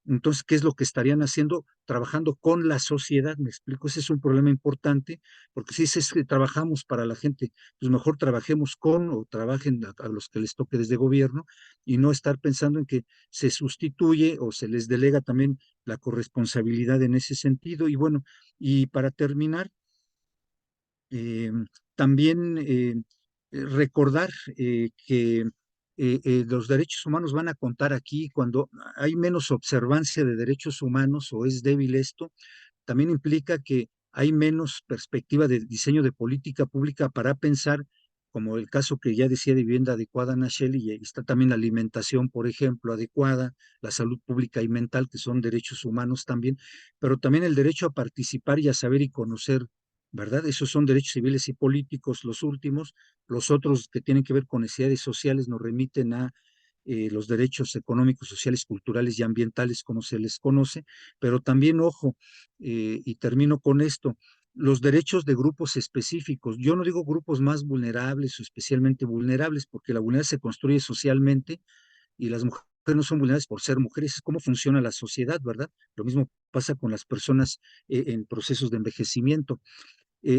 Entonces, ¿qué es lo que estarían haciendo? Trabajando con la sociedad, me explico, ese es un problema importante, porque si es que trabajamos para la gente, pues mejor trabajemos con o trabajen a los que les toque desde gobierno y no estar pensando en que se sustituye o se les delega también la corresponsabilidad en ese sentido. Y bueno, y para terminar, eh, también recordar que los derechos humanos van a contar aquí cuando hay menos observancia de derechos humanos o es débil esto, también implica que hay menos perspectiva de diseño de política pública para pensar, como el caso que ya decía de vivienda adecuada, Nacheli, y está también la alimentación, por ejemplo, adecuada, la salud pública y mental, que son derechos humanos también, pero también el derecho a participar y a saber y conocer, ¿verdad? Esos son derechos civiles y políticos los últimos, los otros que tienen que ver con necesidades sociales nos remiten a los derechos económicos, sociales, culturales y ambientales, como se les conoce, pero también, ojo, y termino con esto, los derechos de grupos específicos. Yo no digo grupos más vulnerables o especialmente vulnerables, porque la vulnerabilidad se construye socialmente y las mujeres no son vulnerables por ser mujeres, es cómo funciona la sociedad, ¿verdad? Lo mismo pasa con las personas en procesos de envejecimiento.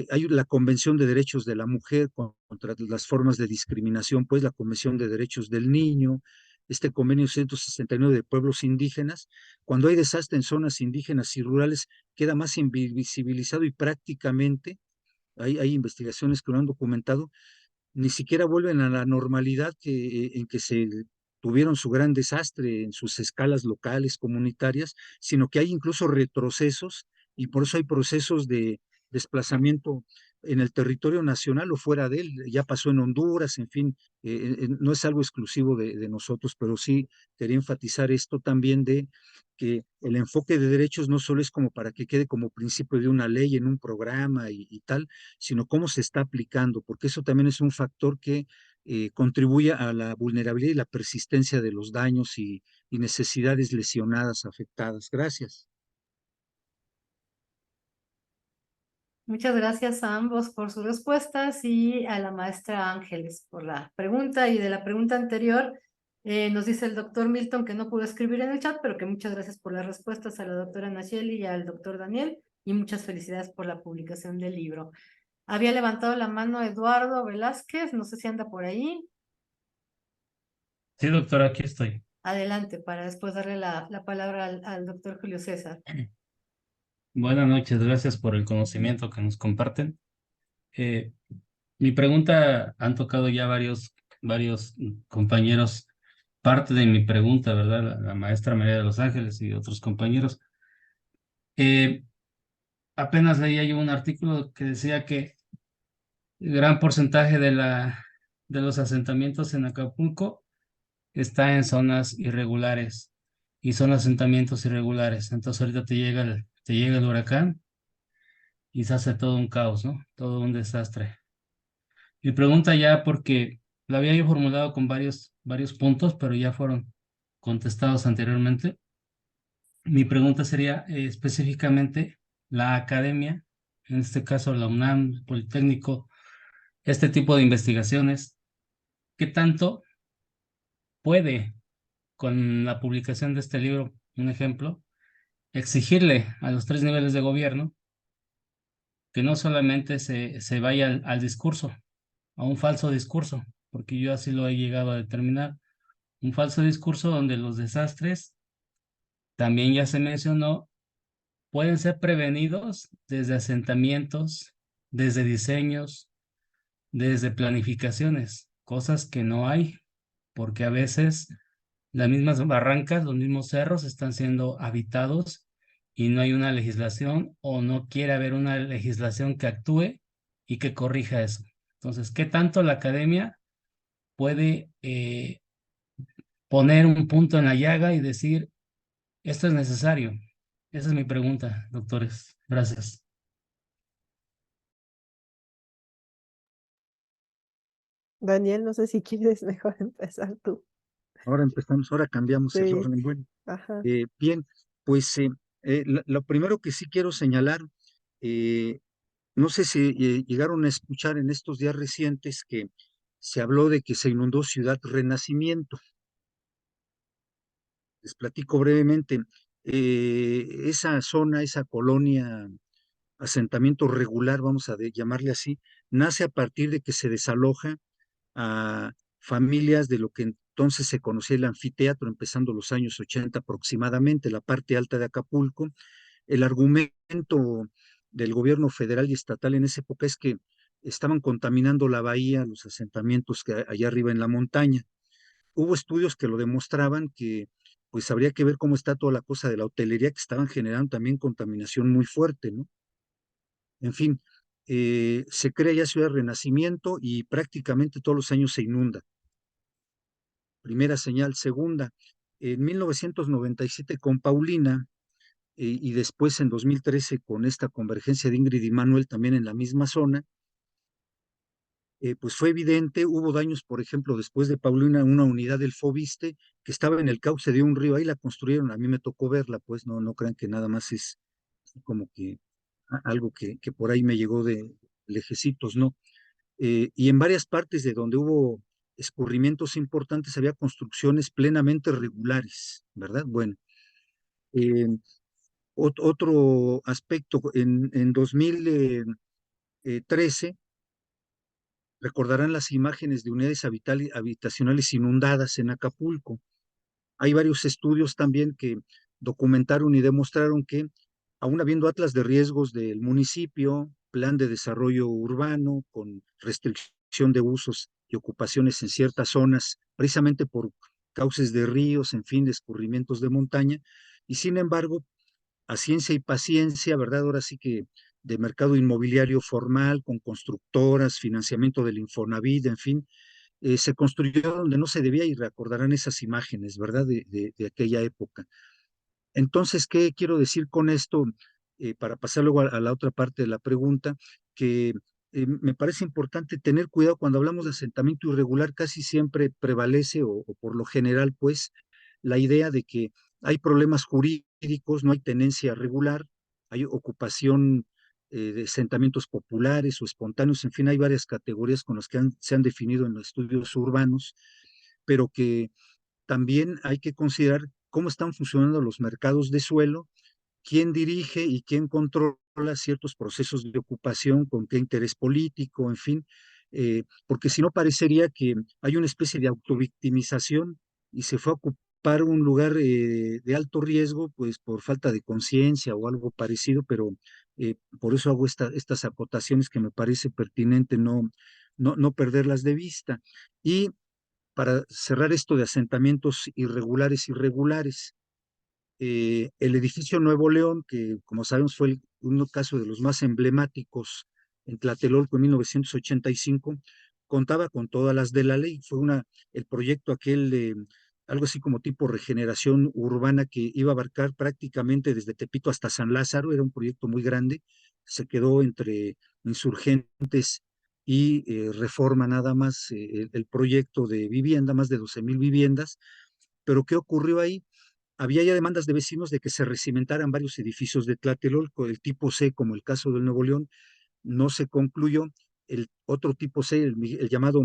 Hay la Convención de Derechos de la Mujer contra las formas de discriminación, pues la Convención de Derechos del Niño, este convenio 169 de pueblos indígenas. Cuando hay desastre en zonas indígenas y rurales, queda más invisibilizado y prácticamente hay investigaciones que lo han documentado, ni siquiera vuelven a la normalidad en que se tuvieron su gran desastre en sus escalas locales, comunitarias, sino que hay incluso retrocesos y por eso hay procesos de desplazamiento en el territorio nacional o fuera de él. Ya pasó en Honduras, en fin, no es algo exclusivo de nosotros, pero sí quería enfatizar esto también de que el enfoque de derechos no solo es como para que quede como principio de una ley en un programa y tal, sino cómo se está aplicando, porque eso también es un factor que contribuye a la vulnerabilidad y la persistencia de los daños y necesidades lesionadas, afectadas. Gracias. Muchas gracias a ambos por sus respuestas y a la maestra Ángeles por la pregunta. Y de la pregunta anterior, Nos dice el doctor Milton que no pudo escribir en el chat, pero que muchas gracias por las respuestas a la doctora Nacheli y al doctor Daniel, y muchas felicidades por la publicación del libro. Había levantado la mano Eduardo Velázquez, no sé si anda por ahí. Sí, doctora, aquí estoy. Adelante, para después darle la palabra al doctor Julio César. Buenas noches, gracias por el conocimiento que nos comparten. Eh, Mi pregunta, han tocado ya varios compañeros, parte de mi pregunta, ¿verdad? La maestra María de los Ángeles y otros compañeros. Eh, Apenas leía yo un artículo que decía que el gran porcentaje de los asentamientos en Acapulco está en zonas irregulares y son asentamientos irregulares. Entonces ahorita te llega el huracán y se hace todo un caos, ¿no? Todo un desastre. Mi pregunta ya, porque la había yo formulado con varios puntos, pero ya fueron contestados anteriormente. Mi pregunta sería específicamente la academia, en este caso la UNAM, el Politécnico, este tipo de investigaciones, ¿qué tanto puede, con la publicación de este libro, un ejemplo, exigirle a los tres niveles de gobierno que no solamente se vaya al discurso, a un falso discurso, porque yo así lo he llegado a determinar, un falso discurso donde los desastres, también ya se mencionó, pueden ser prevenidos desde asentamientos, desde diseños, desde planificaciones, cosas que no hay, porque a veces las mismas barrancas, los mismos cerros están siendo habitados y no hay una legislación o no quiere haber una legislación que actúe y que corrija eso. Entonces, ¿qué tanto la academia puede poner un punto en la llaga y decir, esto es necesario? Esa es mi pregunta, doctores. Gracias. Daniel, no sé si quieres mejor empezar tú. Ahora empezamos, ahora cambiamos el Sí, orden. Bueno, ajá. bien, pues lo primero que sí quiero señalar, eh, no sé si llegaron a escuchar en estos días recientes que se habló de que se inundó Ciudad Renacimiento. Les platico brevemente. Esa zona, esa colonia, asentamiento regular, vamos a llamarle así, nace a partir de que se desaloja a familias de lo que entonces se conocía el anfiteatro, empezando los años 80 aproximadamente, la parte alta de Acapulco. El argumento del gobierno federal y estatal en esa época es que estaban contaminando la bahía, los asentamientos que allá arriba en la montaña. Hubo estudios que lo demostraban, que pues habría que ver cómo está toda la cosa de la hotelería, que estaban generando también contaminación muy fuerte, ¿no? En fin, se crea ya Ciudad Renacimiento y prácticamente todos los años se inunda. Primera señal. Segunda, en 1997 con Paulina, y después en 2013 con esta convergencia de Ingrid y Manuel también en la misma zona, pues fue evidente, hubo daños, por ejemplo, después de Paulina, una unidad del Fobiste que estaba en el cauce de un río, ahí la construyeron, a mí me tocó verla, pues no crean que nada más es como que algo que por ahí me llegó de lejecitos, ¿no? Y en varias partes de donde hubo escurrimientos importantes había construcciones plenamente regulares, ¿verdad? Bueno, eh, otro aspecto, en 2013 recordarán las imágenes de unidades habitacionales inundadas en Acapulco. Hay varios estudios también que documentaron y demostraron que, aún habiendo atlas de riesgos del municipio, plan de desarrollo urbano con restricción de usos y ocupaciones en ciertas zonas, precisamente por cauces de ríos, en fin, de escurrimientos de montaña, y sin embargo, a ciencia y paciencia, ¿verdad? Ahora sí que de mercado inmobiliario formal, con constructoras, financiamiento del Infonavit, en fin, se construyó donde no se debía y recordarán esas imágenes, ¿verdad? De aquella época. Entonces, ¿qué quiero decir con esto? Para pasar luego a la otra parte de la pregunta, que me parece importante tener cuidado cuando hablamos de asentamiento irregular, casi siempre prevalece o por lo general, pues, la idea de que hay problemas jurídicos, no hay tenencia regular, hay ocupación de asentamientos populares o espontáneos, en fin, hay varias categorías con las que se han definido en los estudios urbanos, pero que también hay que considerar cómo están funcionando los mercados de suelo, quién dirige y quién controla ciertos procesos de ocupación, con qué interés político, en fin, porque si no parecería que hay una especie de autovictimización y se fue a ocupar un lugar de alto riesgo, pues por falta de conciencia o algo parecido, pero por eso hago estas acotaciones que me parece pertinente no perderlas de vista. Y para cerrar esto de asentamientos irregulares, el edificio Nuevo León, que como sabemos fue un caso de los más emblemáticos en Tlatelolco en 1985, contaba con todas las de la ley. Fue el proyecto aquel de algo así como tipo regeneración urbana que iba a abarcar prácticamente desde Tepito hasta San Lázaro. Era un proyecto muy grande, se quedó entre Insurgentes y Reforma nada más el proyecto de vivienda, más de 12,000 viviendas. Pero ¿qué ocurrió ahí? Había ya demandas de vecinos de que se recimentaran varios edificios de Tlatelolco, el tipo C, como el caso del Nuevo León, no se concluyó. El otro tipo C, el llamado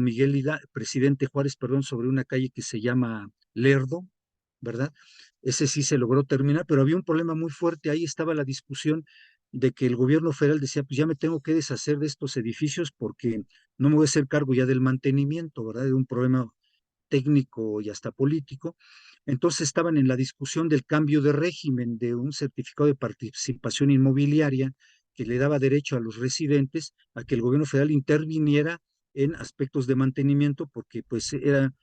Presidente Juárez, perdón, sobre una calle que se llama Lerdo, ¿verdad? Ese sí se logró terminar, pero había un problema muy fuerte. Ahí estaba la discusión de que el gobierno federal decía, pues ya me tengo que deshacer de estos edificios porque no me voy a hacer cargo ya del mantenimiento, ¿verdad? De un problema técnico y hasta político. Entonces estaban en la discusión del cambio de régimen de un certificado de participación inmobiliaria que le daba derecho a los residentes a que el gobierno federal interviniera en aspectos de mantenimiento, porque pues era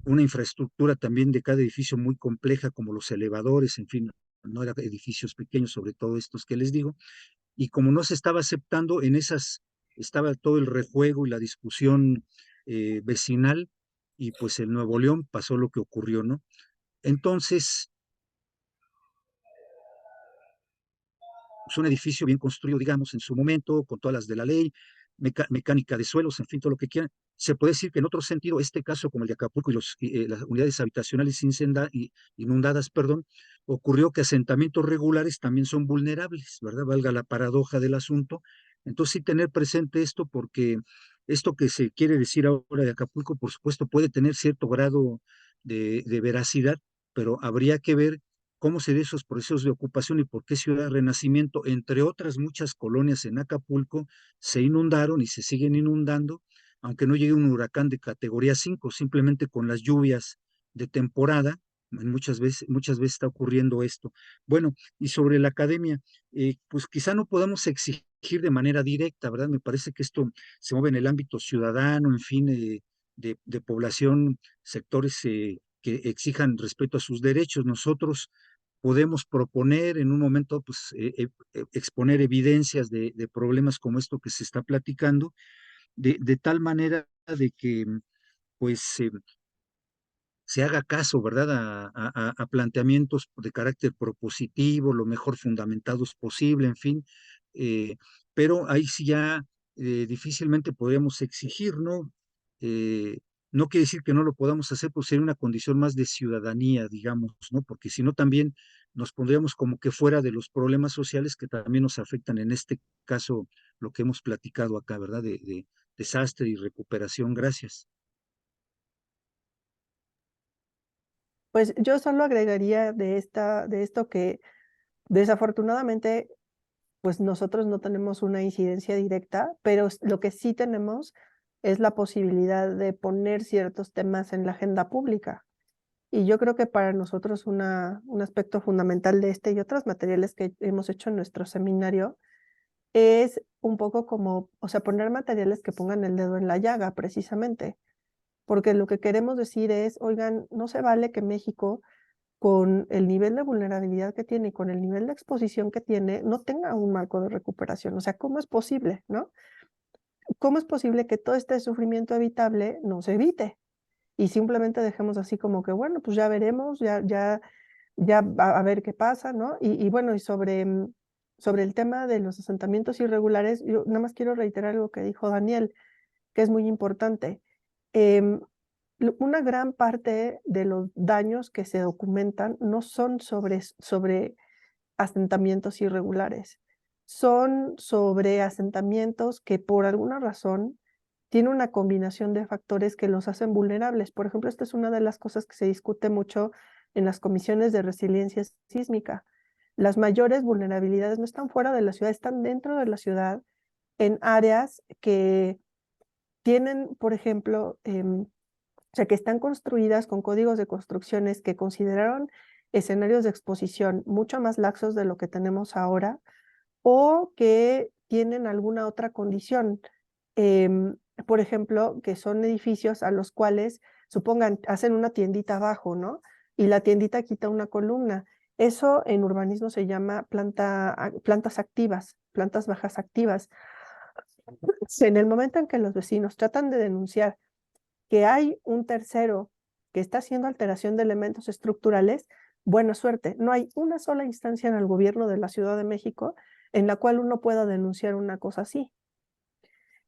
una infraestructura también de cada edificio muy compleja, como los elevadores, en fin, no eran edificios pequeños, sobre todo estos que les digo, y como no se estaba aceptando en esas, estaba todo el rejuego y la discusión vecinal, y pues en Nuevo León pasó lo que ocurrió, ¿no? Entonces, es un edificio bien construido, digamos, en su momento, con todas las de la ley, mecánica de suelos, en fin, todo lo que quieran. Se puede decir que en otro sentido, este caso, como el de Acapulco y las unidades habitacionales inundadas, perdón, ocurrió que asentamientos regulares también son vulnerables, ¿verdad? Valga la paradoja del asunto. Entonces, sí tener presente esto, porque esto que se quiere decir ahora de Acapulco, por supuesto, puede tener cierto grado de veracidad, pero habría que ver cómo se dio esos procesos de ocupación y por qué Ciudad Renacimiento, entre otras muchas colonias en Acapulco, se inundaron y se siguen inundando, aunque no llegue un huracán de categoría 5, simplemente con las lluvias de temporada, muchas veces está ocurriendo esto. Bueno, y sobre la academia, pues quizá no podamos exigir de manera directa, ¿verdad? Me parece que esto se mueve en el ámbito ciudadano, en fin, de población, sectores que exijan respeto a sus derechos. Nosotros podemos proponer en un momento, pues, exponer evidencias de problemas como esto que se está platicando, de tal manera de que, pues, se haga caso, ¿verdad?, a planteamientos de carácter propositivo, lo mejor fundamentados posible, en fin, pero ahí sí ya difícilmente podríamos exigir, ¿no? No quiere decir que no lo podamos hacer, pues sería una condición más de ciudadanía, digamos, ¿no? Porque si no también nos pondríamos como que fuera de los problemas sociales que también nos afectan, en este caso, lo que hemos platicado acá, ¿verdad? De desastre y recuperación. Gracias. Pues yo solo agregaría de esto que desafortunadamente, pues nosotros no tenemos una incidencia directa, pero lo que sí tenemos es la posibilidad de poner ciertos temas en la agenda pública. Y yo creo que para nosotros un aspecto fundamental de este y otros materiales que hemos hecho en nuestro seminario es un poco como, o sea, poner materiales que pongan el dedo en la llaga, precisamente. Porque lo que queremos decir es, oigan, no se vale que México, con el nivel de vulnerabilidad que tiene y con el nivel de exposición que tiene, no tenga un marco de recuperación. O sea, ¿cómo es posible, no? ¿Cómo es posible que todo este sufrimiento evitable no se evite? Y simplemente dejemos así como que, bueno, pues ya veremos, ya a ver qué pasa, ¿no? Y bueno, y sobre el tema de los asentamientos irregulares, yo nada más quiero reiterar algo que dijo Daniel, que es muy importante. Una gran parte de los daños que se documentan no son sobre asentamientos irregulares, son sobre asentamientos que por alguna razón tiene una combinación de factores que los hacen vulnerables. Por ejemplo, esta es una de las cosas que se discute mucho en las comisiones de resiliencia sísmica. Las mayores vulnerabilidades no están fuera de la ciudad, están dentro de la ciudad, en áreas que tienen, por ejemplo, o sea, que están construidas con códigos de construcciones que consideraron escenarios de exposición mucho más laxos de lo que tenemos ahora, o que tienen alguna otra condición. Por ejemplo, que son edificios a los cuales, supongan, hacen una tiendita abajo, ¿no? Y la tiendita quita una columna. Eso en urbanismo se llama plantas activas, plantas bajas activas. En el momento en que los vecinos tratan de denunciar que hay un tercero que está haciendo alteración de elementos estructurales, buena suerte. No hay una sola instancia en el gobierno de la Ciudad de México en la cual uno pueda denunciar una cosa así.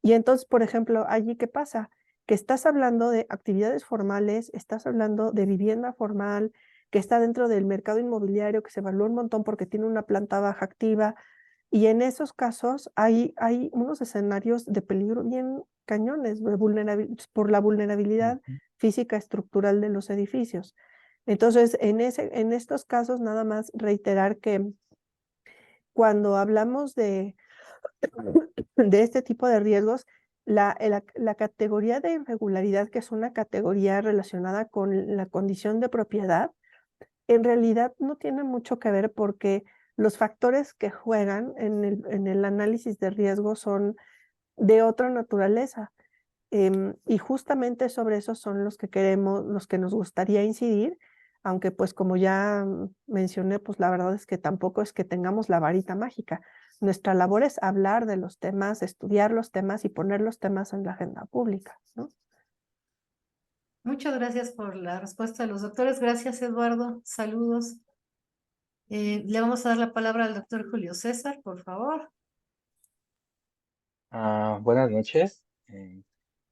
Y entonces, por ejemplo, allí, ¿qué pasa? Que estás hablando de actividades formales, estás hablando de vivienda formal, que está dentro del mercado inmobiliario, que se evalúa un montón porque tiene una planta baja activa. Y en esos casos hay unos escenarios de peligro bien cañones por la vulnerabilidad física estructural de los edificios. Entonces, en estos casos, nada más reiterar que cuando hablamos de este tipo de riesgos, la categoría de irregularidad, que es una categoría relacionada con la condición de propiedad, en realidad no tiene mucho que ver porque los factores que juegan en el análisis de riesgo son de otra naturaleza. Y justamente sobre esos son los que queremos, los que nos gustaría incidir, aunque pues como ya mencioné, pues la verdad es que tampoco es que tengamos la varita mágica. Nuestra labor es hablar de los temas, estudiar los temas y poner los temas en la agenda pública, ¿no? Muchas gracias por la respuesta de los doctores. Gracias, Eduardo. Saludos. Le vamos a dar la palabra al doctor Julio César, por favor. Buenas noches.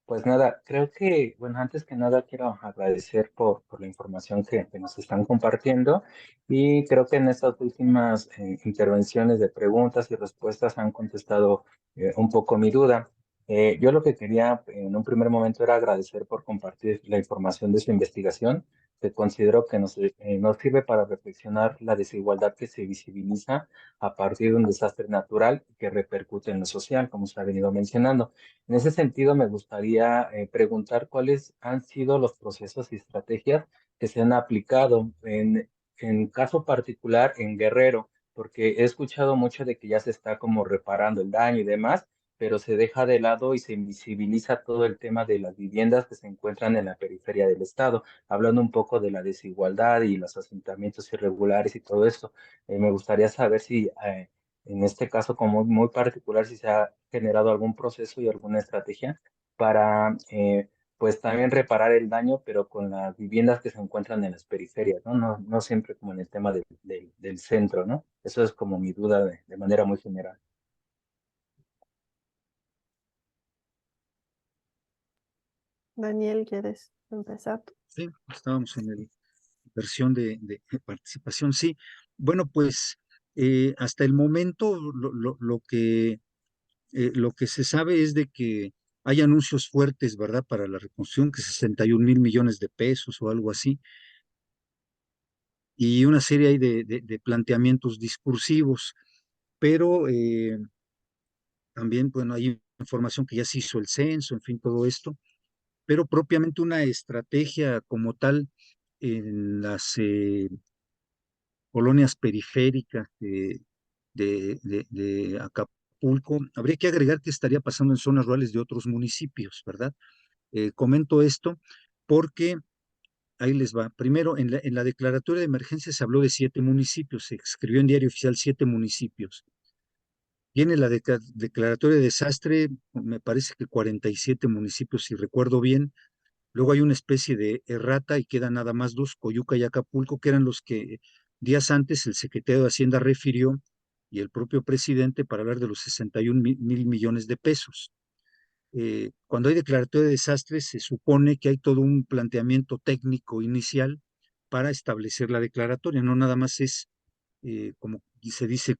Pues nada, creo que, bueno, antes que nada quiero agradecer por la información que nos están compartiendo y creo que en estas últimas intervenciones de preguntas y respuestas han contestado un poco mi duda. Yo lo que quería en un primer momento era agradecer por compartir la información de su investigación, que considero que nos sirve para reflexionar la desigualdad que se visibiliza a partir de un desastre natural que repercute en lo social, como se ha venido mencionando. En ese sentido, me gustaría preguntar cuáles han sido los procesos y estrategias que se han aplicado en caso particular en Guerrero, porque he escuchado mucho de que ya se está como reparando el daño y demás, pero se deja de lado y se invisibiliza todo el tema de las viviendas que se encuentran en la periferia del estado, hablando un poco de la desigualdad y los asentamientos irregulares y todo esto. Me gustaría saber si en este caso como muy particular, si se ha generado algún proceso y alguna estrategia para, pues también reparar el daño, pero con las viviendas que se encuentran en las periferias, ¿no? No siempre como en el tema del centro, ¿no? Eso es como mi duda de manera muy general. Daniel, ¿quieres empezar? Sí, estábamos en la versión de participación, sí. Bueno, pues hasta el momento lo que se sabe es de que hay anuncios fuertes, ¿verdad?, para la reconstrucción, que 61,000 millones de pesos o algo así, y una serie ahí de planteamientos discursivos, pero también, bueno, hay información que ya se hizo el censo, en fin, todo esto, pero propiamente una estrategia como tal en las colonias periféricas de Acapulco. Habría que agregar que estaría pasando en zonas rurales de otros municipios, ¿verdad? Comento esto porque ahí les va. Primero, en la declaratoria de emergencia se habló de 7 municipios, se escribió en Diario Oficial 7 municipios. Viene la declaratoria de desastre, me parece que 47 municipios, si recuerdo bien. Luego hay una especie de errata y quedan nada más dos, Coyuca y Acapulco, que eran los que días antes el secretario de Hacienda refirió y el propio presidente para hablar de los 61,000 millones de pesos. Cuando hay declaratoria de desastre, se supone que hay todo un planteamiento técnico inicial para establecer la declaratoria, no nada más es, como se dice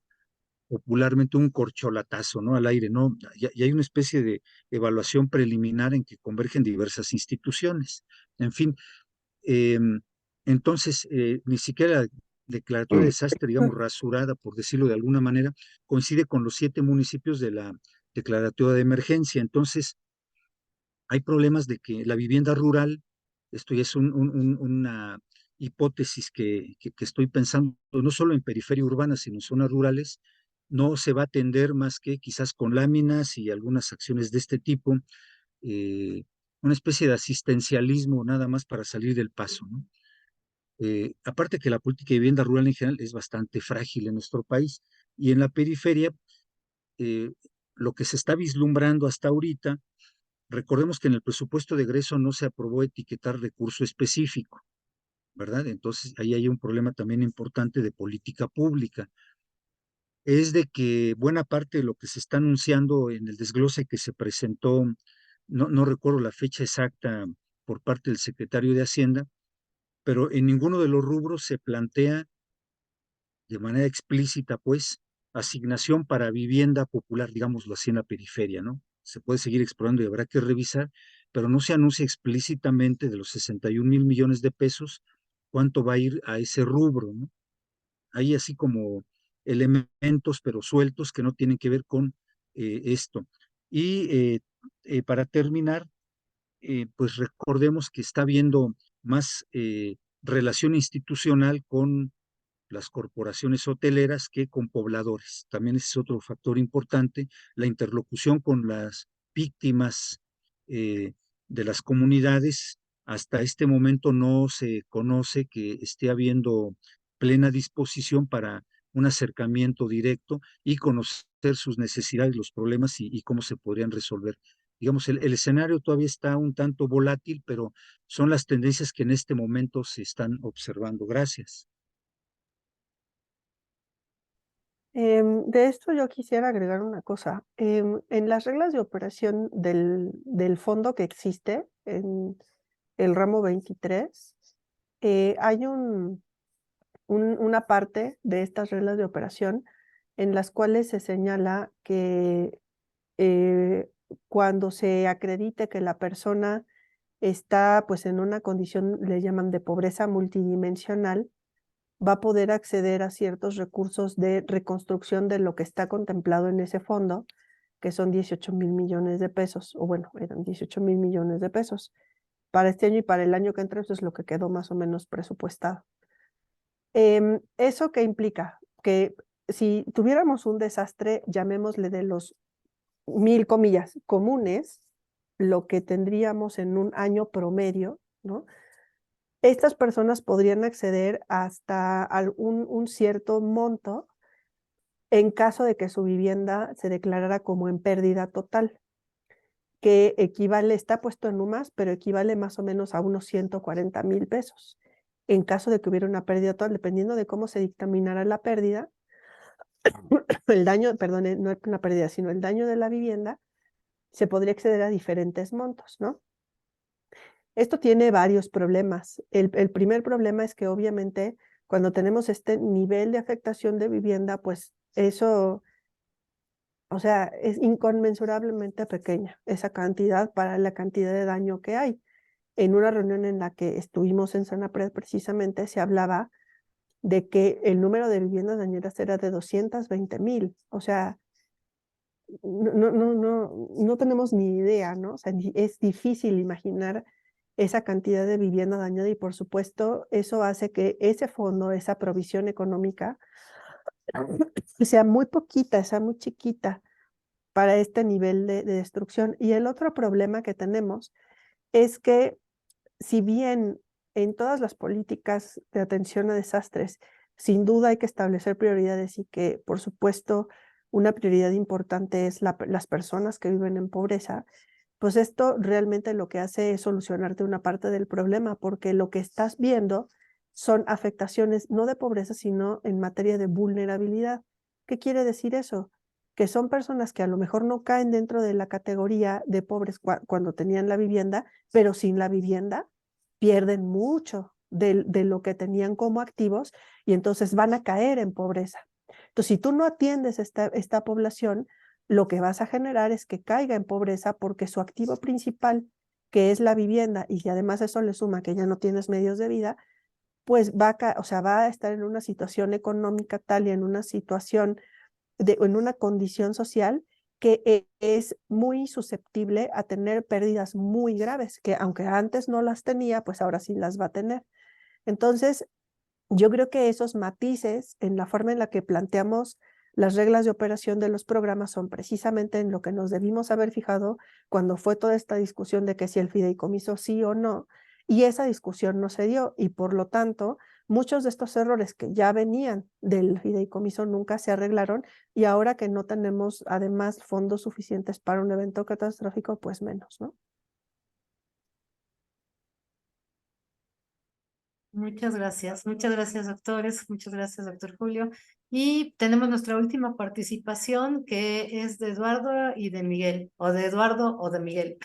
popularmente un corcholatazo, ¿no? Al aire, ¿no? Y hay una especie de evaluación preliminar en que convergen diversas instituciones. En fin, entonces, ni siquiera la declaratoria de desastre, digamos, rasurada, por decirlo de alguna manera, coincide con los 7 municipios de la declaratoria de emergencia. Entonces, hay problemas de que la vivienda rural, esto ya es una hipótesis que estoy pensando, no solo en periferia urbana, sino en zonas rurales, no se va a atender más que quizás con láminas y algunas acciones de este tipo, eh, una especie de asistencialismo nada más para salir del paso, ¿no? Aparte que la política de vivienda rural en general es bastante frágil en nuestro país y en la periferia, eh, lo que se está vislumbrando hasta ahorita. Recordemos que en el presupuesto de egreso no se aprobó etiquetar recurso específico, ¿verdad? Entonces ahí hay un problema también importante de política pública. Es de que buena parte de lo que se está anunciando en el desglose que se presentó, no recuerdo la fecha exacta por parte del secretario de Hacienda, pero en ninguno de los rubros se plantea de manera explícita, pues, asignación para vivienda popular, digámoslo así, en la periferia, ¿no? Se puede seguir explorando y habrá que revisar, pero no se anuncia explícitamente de los 61,000 millones de pesos cuánto va a ir a ese rubro, ¿no? Hay así como elementos, pero sueltos, que no tienen que ver con esto. Y para terminar, pues recordemos que está habiendo más relación institucional con las corporaciones hoteleras que con pobladores. También ese es otro factor importante, la interlocución con las víctimas eh, de las comunidades. Hasta este momento no se conoce que esté habiendo plena disposición para un acercamiento directo y conocer sus necesidades, los problemas y cómo se podrían resolver. Digamos, el escenario todavía está un tanto volátil, pero son las tendencias que en este momento se están observando. Gracias. De esto yo quisiera agregar una cosa. En las reglas de operación del fondo que existe, en el ramo 23, hay una parte de estas reglas de operación en las cuales se señala que cuando se acredite que la persona está pues en una condición, le llaman de pobreza multidimensional, va a poder acceder a ciertos recursos de reconstrucción de lo que está contemplado en ese fondo, que son 18,000 millones de pesos, o bueno, eran 18,000 millones de pesos. Para este año y para el año que entra, eso es lo que quedó más o menos presupuestado. ¿Eso qué implica? Que si tuviéramos un desastre, llamémosle de los 1,000 comillas comunes, lo que tendríamos en un año promedio, ¿no? Estas personas podrían acceder hasta un cierto monto en caso de que su vivienda se declarara como en pérdida total, que equivale, está puesto en UMAS, pero equivale más o menos a unos 140,000 pesos. En caso de que hubiera una pérdida total, dependiendo de cómo se dictaminara la pérdida, el daño, perdón, no es una pérdida, sino el daño de la vivienda, se podría acceder a diferentes montos, ¿no? Esto tiene varios problemas. El primer problema es que obviamente cuando tenemos este nivel de afectación de vivienda, pues eso, o sea, es inconmensurablemente pequeña esa cantidad para la cantidad de daño que hay. En una reunión en la que estuvimos en Sanapred precisamente se hablaba de que el número de viviendas dañadas era de 220,000. O sea, no tenemos ni idea, ¿no? O sea, es difícil imaginar esa cantidad de vivienda dañada y por supuesto eso hace que ese fondo, esa provisión económica sea muy poquita, sea muy chiquita para este nivel de destrucción. Y el otro problema que tenemos es que si bien en todas las políticas de atención a desastres, sin duda hay que establecer prioridades y que por supuesto una prioridad importante es las personas que viven en pobreza, pues esto realmente lo que hace es solucionarte una parte del problema, porque lo que estás viendo son afectaciones no de pobreza, sino en materia de vulnerabilidad. ¿Qué quiere decir eso? Que son personas que a lo mejor no caen dentro de la categoría de pobres cuando tenían la vivienda, pero sin la vivienda pierden mucho de lo que tenían como activos y entonces van a caer en pobreza. Entonces, si tú no atiendes esta población, lo que vas a generar es que caiga en pobreza porque su activo principal, que es la vivienda, y que además eso le suma que ya no tienes medios de vida, pues va a estar en una situación económica tal y en una situación, en una condición social que es muy susceptible a tener pérdidas muy graves, que aunque antes no las tenía, pues ahora sí las va a tener. Entonces, yo creo que esos matices en la forma en la que planteamos las reglas de operación de los programas son precisamente en lo que nos debimos haber fijado cuando fue toda esta discusión de que si el fideicomiso sí o no, y esa discusión no se dio, y por lo tanto, muchos de estos errores que ya venían del fideicomiso nunca se arreglaron, y ahora que no tenemos además fondos suficientes para un evento catastrófico, pues menos, ¿no? Muchas gracias, doctores, muchas gracias, doctor Julio. Y tenemos nuestra última participación, que es de Eduardo y de Miguel, o de Eduardo o de Miguel.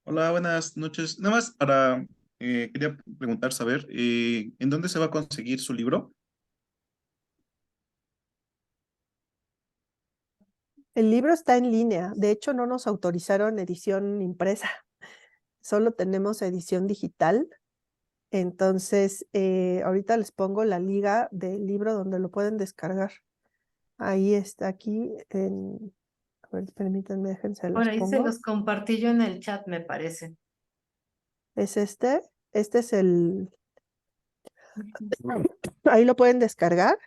Hola, buenas noches. Nada más quería preguntar, saber, ¿en dónde se va a conseguir su libro? El libro está en línea, de hecho no nos autorizaron edición impresa, solo tenemos edición digital. Entonces, ahorita les pongo la liga del libro donde lo pueden descargar. Ahí está, aquí a ver, permítanme, déjense Por los ahí se pongo. los compartí yo en el chat, me parece. Es este es ahí lo pueden descargar.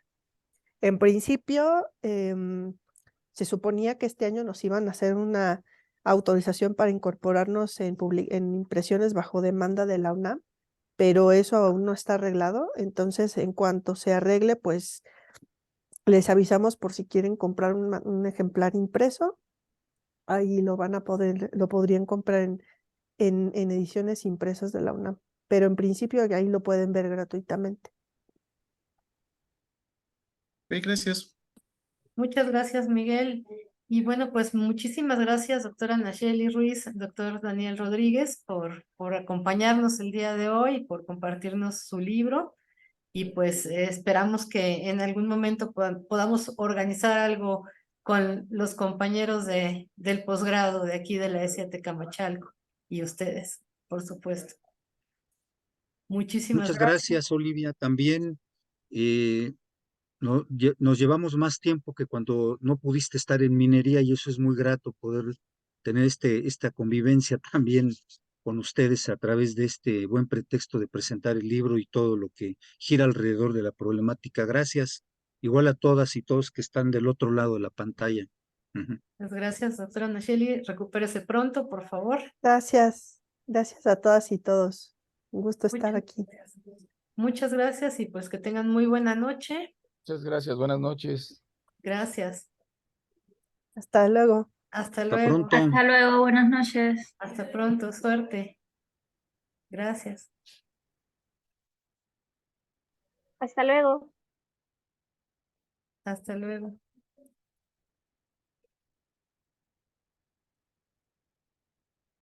En principio, se suponía que este año nos iban a hacer una autorización para incorporarnos en impresiones bajo demanda de la UNAM, pero eso aún no está arreglado. Entonces, en cuanto se arregle, pues les avisamos por si quieren comprar un ejemplar impreso. Ahí lo podrían comprar en ediciones impresas de la UNAM. Pero en principio ahí lo pueden ver gratuitamente. Ok, gracias. Muchas gracias, Miguel. Y bueno, pues muchísimas gracias, doctora Nacheli Ruiz, doctor Daniel Rodríguez, por acompañarnos el día de hoy y por compartirnos su libro. Y pues esperamos que en algún momento podamos organizar algo con los compañeros del posgrado de aquí de la SAT Camachalco y ustedes, por supuesto. Muchísimas Muchas gracias. gracias, Olivia. También nos llevamos más tiempo que cuando no pudiste estar en minería, y eso es muy grato poder tener esta convivencia también con ustedes a través de este buen pretexto de presentar el libro y todo lo que gira alrededor de la problemática. Gracias. Igual a todas y todos que están del otro lado de la pantalla. Ujú. Pues gracias, doctora Nacheli. Recupérese pronto, por favor. Gracias. Gracias a todas y todos. Un gusto estar Muchas, aquí. muchas gracias y pues que tengan muy buena noche. Muchas gracias, buenas noches. Gracias. Hasta luego. Hasta Hasta luego. pronto. Hasta luego, buenas noches. Hasta pronto. Suerte. Gracias. Hasta luego. Hasta luego.